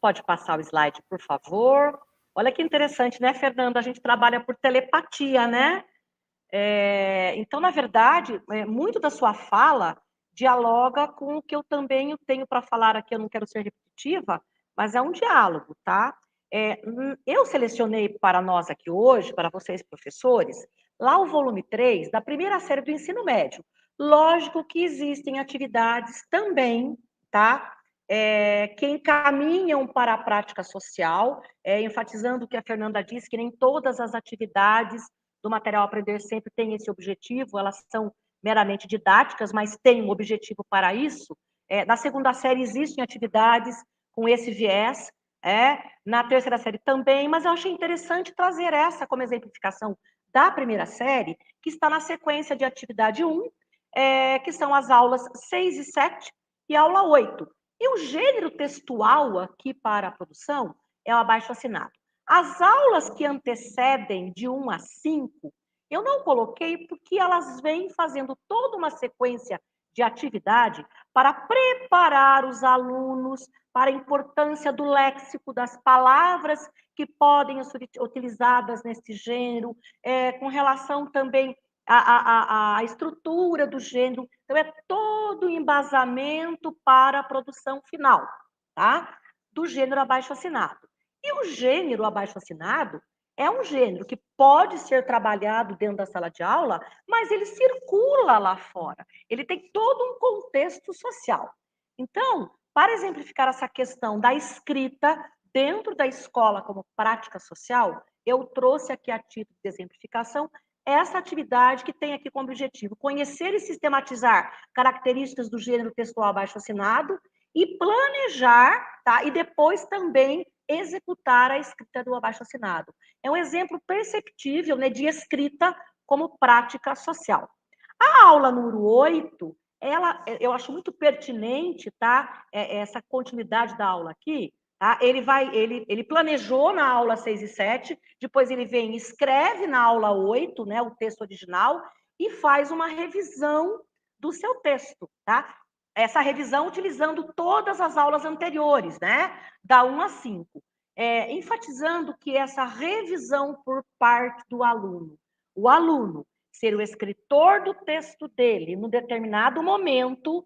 Pode passar o slide, por favor. Olha que interessante, né, Fernanda? A gente trabalha por telepatia, né? Então, na verdade, muito da sua fala dialoga com o que eu também tenho para falar aqui. Eu não quero ser repetitiva, mas é um diálogo, tá? Eu selecionei para nós aqui hoje, para vocês professores, lá o volume 3 da primeira série do ensino médio. Lógico que existem atividades também, tá? Que encaminham para a prática social, enfatizando o que a Fernanda disse, que nem todas as atividades do material Aprender Sempre têm esse objetivo, elas são meramente didáticas, mas têm um objetivo para isso. Na segunda série existem atividades com esse viés, na terceira série também, mas eu achei interessante trazer essa como exemplificação da primeira série, que está na sequência de atividade 1, que são as aulas 6 e 7 e aula 8. E o gênero textual aqui para a produção é o abaixo-assinado. As aulas que antecedem de 1 a 5, eu não coloquei porque elas vêm fazendo toda uma sequência de atividade para preparar os alunos para a importância do léxico, das palavras que podem ser utilizadas nesse gênero, com relação também à estrutura do gênero. Então, é todo o embasamento para a produção final, tá? Do gênero abaixo-assinado. E o gênero abaixo-assinado é um gênero que pode ser trabalhado dentro da sala de aula, mas ele circula lá fora. Ele tem todo um contexto social. Então, para exemplificar essa questão da escrita dentro da escola como prática social, eu trouxe aqui a título de exemplificação essa atividade que tem aqui como objetivo conhecer e sistematizar características do gênero textual abaixo-assinado e planejar, tá? E depois também executar a escrita do abaixo-assinado. É um exemplo perceptível, né, de escrita como prática social. A aula número 8, eu acho muito pertinente, tá? Essa continuidade da aula aqui, tá? Ele planejou na aula 6 e 7, depois ele vem e escreve na aula 8, né, o texto original, e faz uma revisão do seu texto, tá? Essa revisão utilizando todas as aulas anteriores, né? Da 1 a 5. Enfatizando que essa revisão por parte do aluno, o aluno ser o escritor do texto dele num determinado momento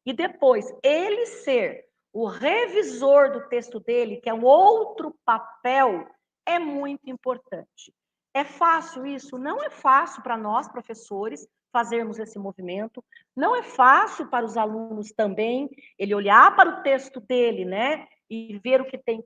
e depois ele ser o revisor do texto dele, que é um outro papel, é muito importante. É fácil isso? Não é fácil para nós, professores, fazermos esse movimento. Não é fácil para os alunos também, ele olhar para o texto dele, né, e ver o que tem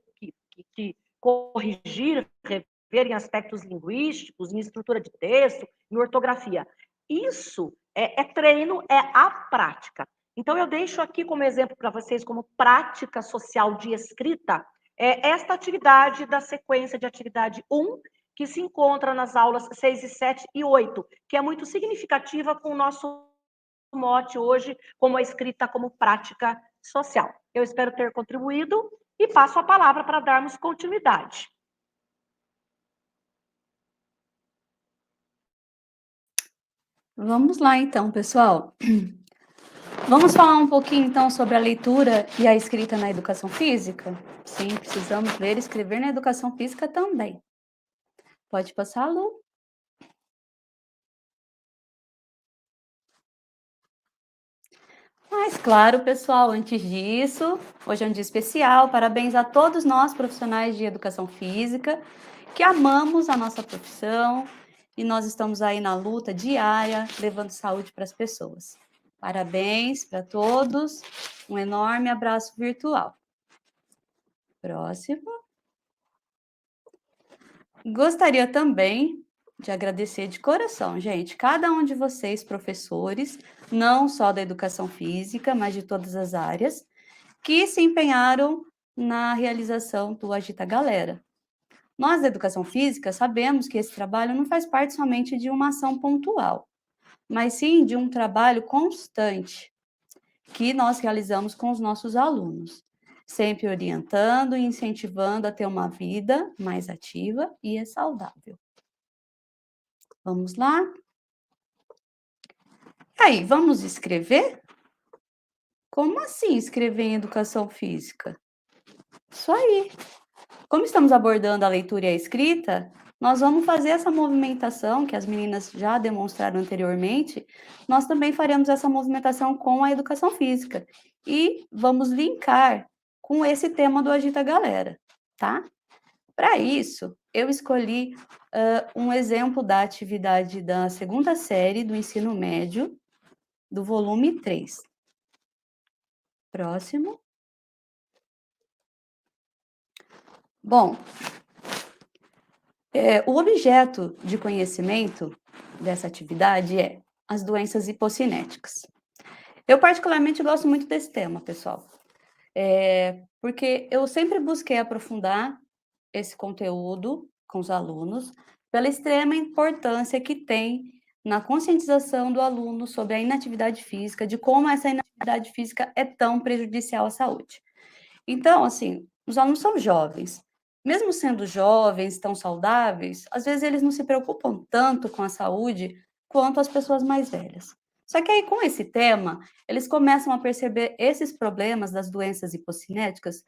que corrigir, rever em aspectos linguísticos, em estrutura de texto, em ortografia. Isso é treino, é a prática. Então, eu deixo aqui como exemplo para vocês, como prática social de escrita, esta atividade da sequência de atividade 1, que se encontra nas aulas 6 e 7 e 8, que é muito significativa com o nosso mote hoje, como a escrita como prática social. Eu espero ter contribuído e passo a palavra para darmos continuidade. Vamos lá, então, pessoal. Vamos falar um pouquinho, então, sobre a leitura e a escrita na educação física? Sim, precisamos ler e escrever na educação física também. Pode passar, Lu? Mas, claro, pessoal, antes disso, hoje é um dia especial. Parabéns a todos nós, profissionais de educação física, que amamos a nossa profissão e nós estamos aí na luta diária, levando saúde para as pessoas. Parabéns para todos, um enorme abraço virtual. Próximo. Gostaria também de agradecer de coração, gente, cada um de vocês, professores, não só da educação física, mas de todas as áreas, que se empenharam na realização do Agita Galera. Nós, da educação física, sabemos que esse trabalho não faz parte somente de uma ação pontual, mas sim de um trabalho constante que nós realizamos com os nossos alunos, sempre orientando e incentivando a ter uma vida mais ativa e saudável. Vamos lá? Aí, vamos escrever? Como assim escrever em educação física? Isso aí. Como estamos abordando a leitura e a escrita, nós vamos fazer essa movimentação que as meninas já demonstraram anteriormente, nós também faremos essa movimentação com a educação física e vamos linkar com esse tema do Agita Galera, tá? Para isso, eu escolhi um exemplo da atividade da 2ª série do ensino médio, do volume 3. Próximo. Bom, o objeto de conhecimento dessa atividade é as doenças hipocinéticas. Eu particularmente gosto muito desse tema, pessoal, porque eu sempre busquei aprofundar esse conteúdo com os alunos pela extrema importância que tem na conscientização do aluno sobre a inatividade física, de como essa inatividade física é tão prejudicial à saúde. Então, assim, os alunos são jovens. Mesmo sendo jovens, tão saudáveis, às vezes eles não se preocupam tanto com a saúde quanto as pessoas mais velhas. Só que aí, com esse tema, eles começam a perceber esses problemas das doenças hipocinéticas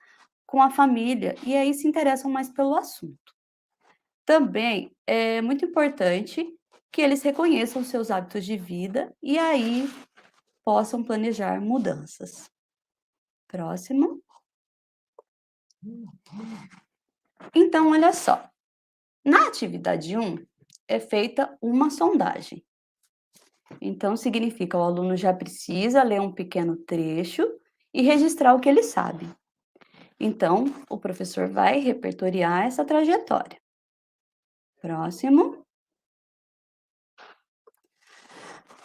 com a família, e aí se interessam mais pelo assunto. Também é muito importante que eles reconheçam seus hábitos de vida e aí possam planejar mudanças. Próximo. Então, olha só. Na atividade 1, é feita uma sondagem. Então, significa que o aluno já precisa ler um pequeno trecho e registrar o que ele sabe. Então, o professor vai repertoriar essa trajetória. Próximo.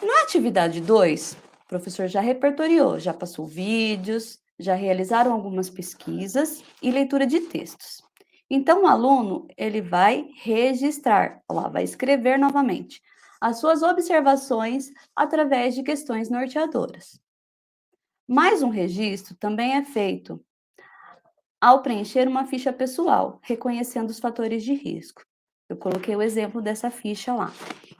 Na atividade 2, o professor já repertoriou, já passou vídeos, já realizaram algumas pesquisas e leitura de textos. Então, o aluno, ele vai registrar, vai escrever novamente as suas observações através de questões norteadoras. Mais um registro também é feito ao preencher uma ficha pessoal, reconhecendo os fatores de risco. Eu coloquei o exemplo dessa ficha lá.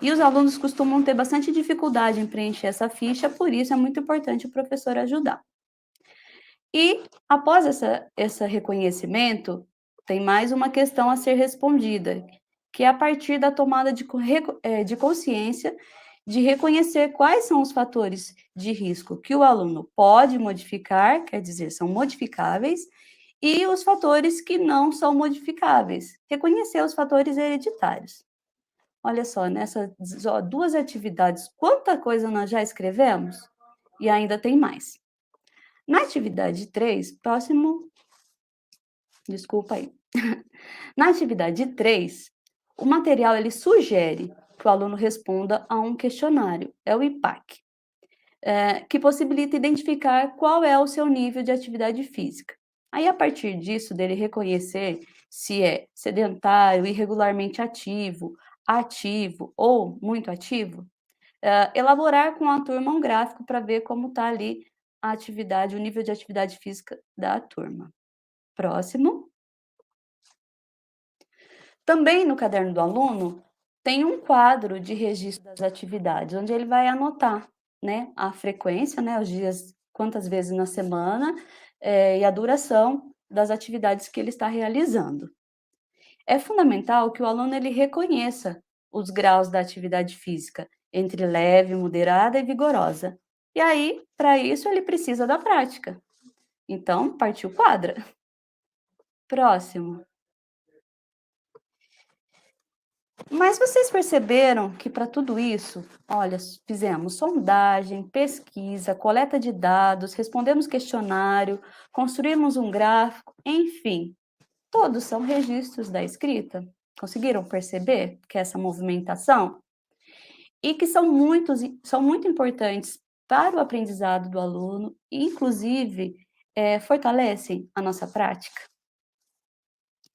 E os alunos costumam ter bastante dificuldade em preencher essa ficha, por isso é muito importante o professor ajudar. E, após esse reconhecimento, tem mais uma questão a ser respondida, que é a partir da tomada de consciência de reconhecer quais são os fatores de risco que o aluno pode modificar, quer dizer, são modificáveis, e os fatores que não são modificáveis, reconhecer os fatores hereditários. Olha só, nessas 2 atividades, quanta coisa nós já escrevemos? E ainda tem mais. Na atividade 3, próximo... Desculpa aí. Na atividade 3, o material ele sugere que o aluno responda a um questionário, é o IPAC, que possibilita identificar qual é o seu nível de atividade física. Aí, a partir disso, dele reconhecer se é sedentário, irregularmente ativo, ativo ou muito ativo, elaborar com a turma um gráfico para ver como está ali a atividade, o nível de atividade física da turma. Próximo. Também no caderno do aluno tem um quadro de registro das atividades, onde ele vai anotar, né, a frequência, né, os dias, quantas vezes na semana, e a duração das atividades que ele está realizando. É fundamental que o aluno ele reconheça os graus da atividade física, entre leve, moderada e vigorosa. E aí, para isso, ele precisa da prática. Então, partiu quadra. Próximo. Mas vocês perceberam que para tudo isso, olha, fizemos sondagem, pesquisa, coleta de dados, respondemos questionário, construímos um gráfico, enfim, todos são registros da escrita. Conseguiram perceber que essa movimentação? E que são muito importantes para o aprendizado do aluno e, inclusive, fortalecem a nossa prática.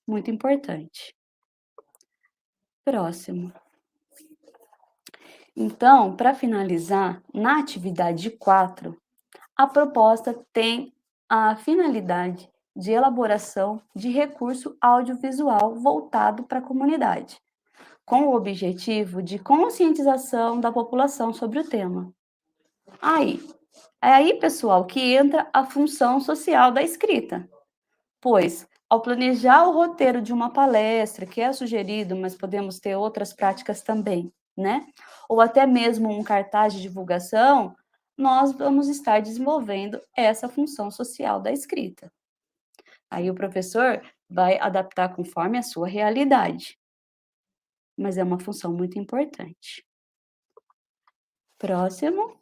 Muito importante. Próximo. Então, para finalizar, na atividade 4, a proposta tem a finalidade de elaboração de recurso audiovisual voltado para a comunidade, com o objetivo de conscientização da população sobre o tema. É aí, pessoal, que entra a função social da escrita, pois ao planejar o roteiro de uma palestra, que é sugerido, mas podemos ter outras práticas também, né? Ou até mesmo um cartaz de divulgação, nós vamos estar desenvolvendo essa função social da escrita. Aí o professor vai adaptar conforme a sua realidade, mas é uma função muito importante. Próximo.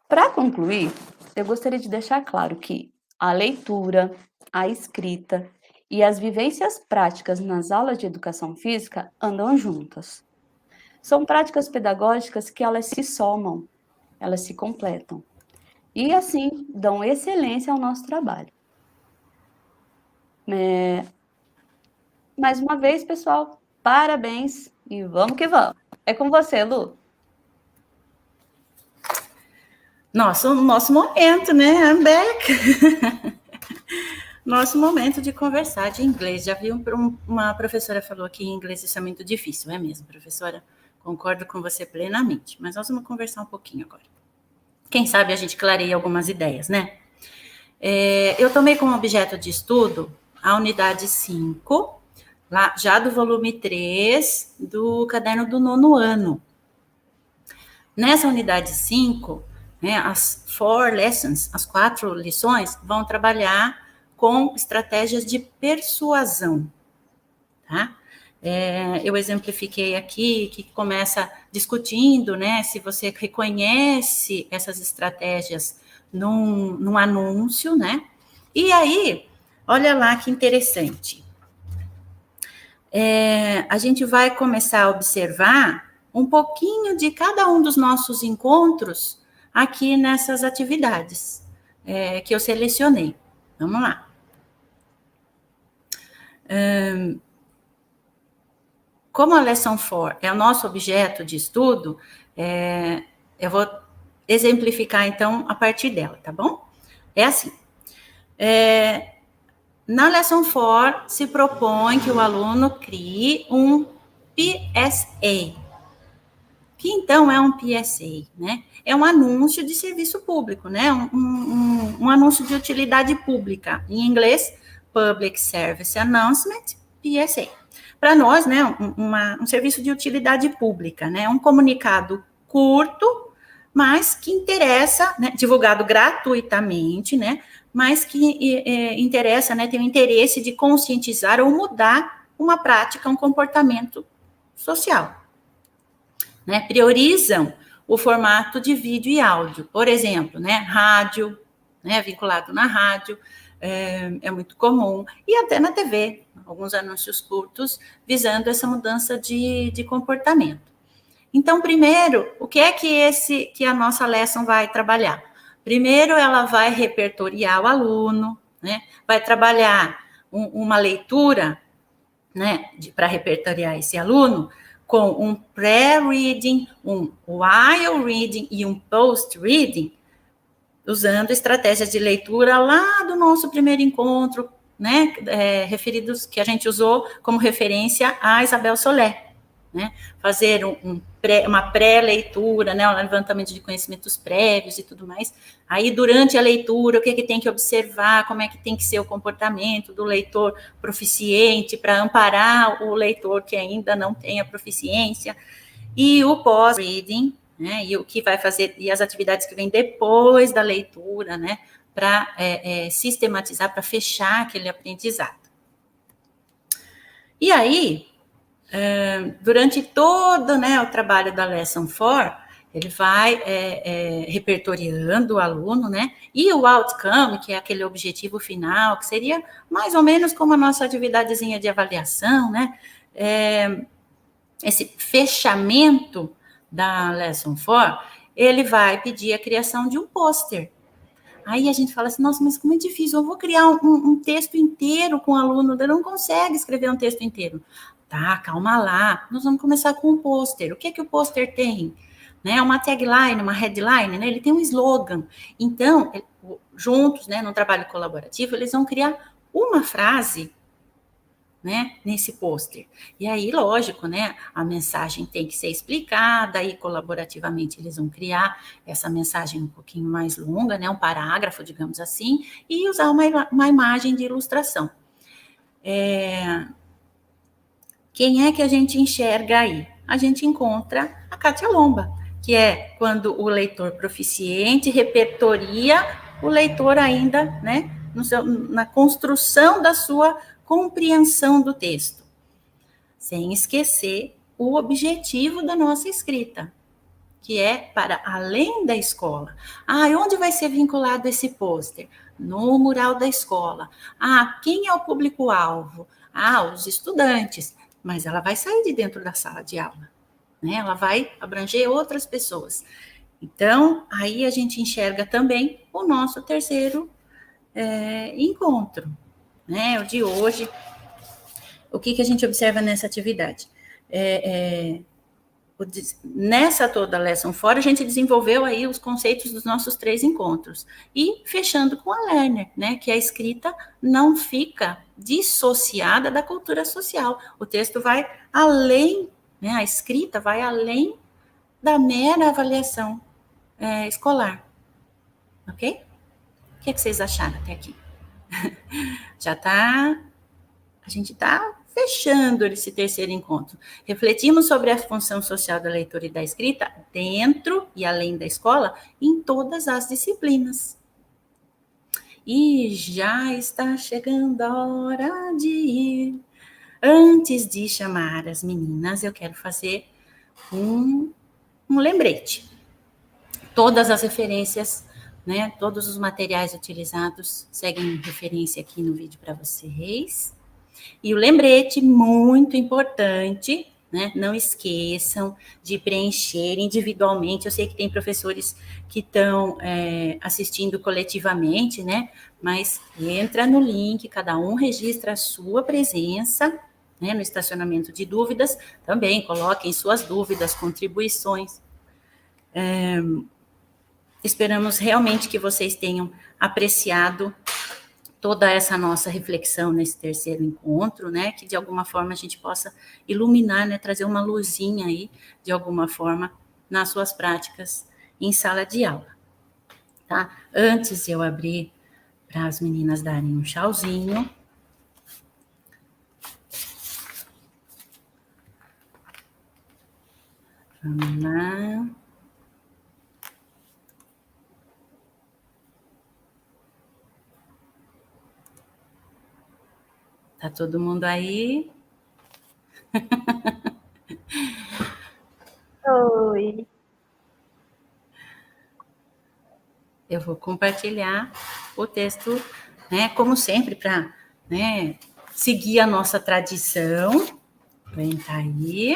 Para concluir, eu gostaria de deixar claro que a leitura, a escrita e as vivências práticas nas aulas de educação física andam juntas. São práticas pedagógicas que elas se somam, elas se completam. E assim, dão excelência ao nosso trabalho. Mais uma vez, pessoal, parabéns e vamos que vamos. É com você, Lu. Nosso momento, né? I'm back. Nosso momento de conversar de inglês. Já vi uma professora falou que em inglês isso é muito difícil, é mesmo, professora? Concordo com você plenamente, mas nós vamos conversar um pouquinho agora. Quem sabe a gente clareia algumas ideias, né? Eu tomei como objeto de estudo a unidade 5, lá, já do volume 3, do caderno do 9º ano. Nessa unidade 5, né, as 4 lessons, as 4 lições, vão trabalhar com estratégias de persuasão, tá? Eu exemplifiquei aqui, que começa discutindo, né, se você reconhece essas estratégias num anúncio, né? E aí, olha lá que interessante. A gente vai começar a observar um pouquinho de cada um dos nossos encontros aqui nessas atividades que eu selecionei. Vamos lá. Como a Lesson 4 é o nosso objeto de estudo, eu vou exemplificar, então, a partir dela, tá bom? É assim. Na Lesson 4, se propõe que o aluno crie um PSA. Que, então, é um PSA, né? É um anúncio de serviço público, né? Um anúncio de utilidade pública. Em inglês, Public Service Announcement, PSA. Para nós, né, um serviço de utilidade pública, né? Um comunicado curto, mas que interessa, né, divulgado gratuitamente, né? Mas que interessa, né, tem o interesse de conscientizar ou mudar uma prática, um comportamento social. Né? Priorizam o formato de vídeo e áudio, por exemplo, né, rádio, né, vinculado na rádio, é muito comum, e até na TV, alguns anúncios curtos visando essa mudança de comportamento. Então, primeiro, o que é que a nossa lesson vai trabalhar? Primeiro, ela vai repertoriar o aluno, né? Vai trabalhar uma leitura, né, para repertoriar esse aluno, com um pré-reading, um while reading e um post-reading, usando estratégias de leitura lá do nosso primeiro encontro, né, referidos, que a gente usou como referência a Isabel Soler. Né, fazer uma pré-leitura, né, um levantamento de conhecimentos prévios e tudo mais. Aí, durante a leitura, o que tem que observar, como é que tem que ser o comportamento do leitor proficiente para amparar o leitor que ainda não tem a proficiência. E o pós-reading, né, e o que vai fazer, e as atividades que vêm depois da leitura, né, para sistematizar, para fechar aquele aprendizado. E aí, durante todo, né, o trabalho da Lesson 4, ele vai repertoriando o aluno, né, e o outcome, que é aquele objetivo final, que seria mais ou menos como a nossa atividadezinha de avaliação, né, esse fechamento da Lesson 4, ele vai pedir a criação de um pôster. Aí a gente fala assim, nossa, mas como é difícil, eu vou criar um texto inteiro com o aluno, ele não consegue escrever um texto inteiro. Tá, calma lá, nós vamos começar com um pôster. O que é que o pôster tem? Né, uma tagline, uma headline, né, ele tem um slogan. Então, juntos, né, no trabalho colaborativo, eles vão criar uma frase né, nesse pôster. E aí, lógico, né, a mensagem tem que ser explicada, e colaborativamente eles vão criar essa mensagem um pouquinho mais longa, né, um parágrafo, digamos assim, e usar uma imagem de ilustração. Quem é que a gente enxerga aí? A gente encontra a Kátia Lomba, que é quando o leitor proficiente repertoria o leitor ainda, né, na construção da sua compreensão do texto, sem esquecer o objetivo da nossa escrita, que é para além da escola. Onde vai ser vinculado esse pôster? No mural da escola. Quem é o público-alvo? Os estudantes. Mas ela vai sair de dentro da sala de aula, né? Ela vai abranger outras pessoas. Então, aí a gente enxerga também o nosso terceiro encontro, né? O de hoje. O que a gente observa nessa atividade? Nessa toda a Lesson 4, a gente desenvolveu aí os conceitos dos nossos 3 encontros. E fechando com a Lerner, né, que a escrita não fica dissociada da cultura social. O texto vai além, né, a escrita vai além da mera avaliação escolar. Ok? O que vocês acharam até aqui? A gente está fechando esse terceiro encontro. Refletimos sobre a função social da leitura e da escrita dentro e além da escola, em todas as disciplinas. E já está chegando a hora de ir. Antes de chamar as meninas, eu quero fazer um lembrete. Todas as referências, né, todos os materiais utilizados seguem referência aqui no vídeo para vocês. E o lembrete muito importante, né? Não esqueçam de preencher individualmente. Eu sei que tem professores que estão assistindo coletivamente, né? Mas entra no link, cada um registra a sua presença, né? No estacionamento de dúvidas. Também coloquem suas dúvidas, contribuições. Esperamos realmente que vocês tenham apreciado toda essa nossa reflexão nesse terceiro encontro, né, que de alguma forma a gente possa iluminar, né, trazer uma luzinha aí, de alguma forma, nas suas práticas em sala de aula, tá? Antes de eu abrir para as meninas darem um tchauzinho, vamos lá. Tá todo mundo aí? Oi. Eu vou compartilhar o texto, né, como sempre, para, né, seguir a nossa tradição. Vem tá aí.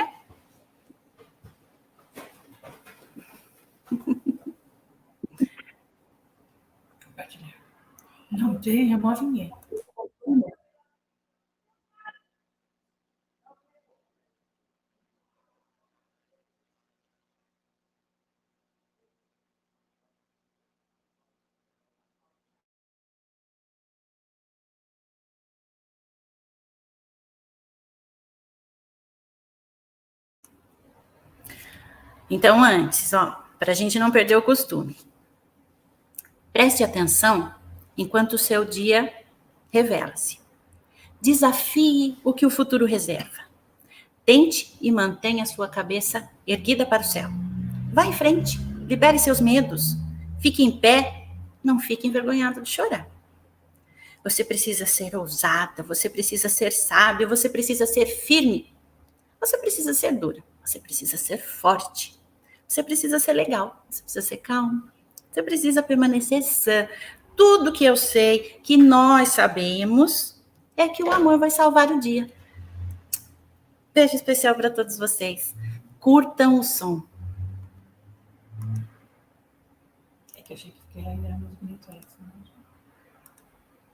Compartilhar. Não tem, remove ninguém. Então, antes, para a gente não perder o costume, preste atenção enquanto o seu dia revela-se. Desafie o que o futuro reserva. Tente e mantenha sua cabeça erguida para o céu. Vá em frente, libere seus medos. Fique em pé, não fique envergonhado de chorar. Você precisa ser ousada, você precisa ser sábia, você precisa ser firme. Você precisa ser dura, você precisa ser forte. Você precisa ser legal, você precisa ser calmo. Você precisa permanecer sã. Tudo que eu sei, que nós sabemos, é que o amor vai salvar o dia. Beijo especial para todos vocês. Curtam o som. É que eu achei que era mais bonito essa.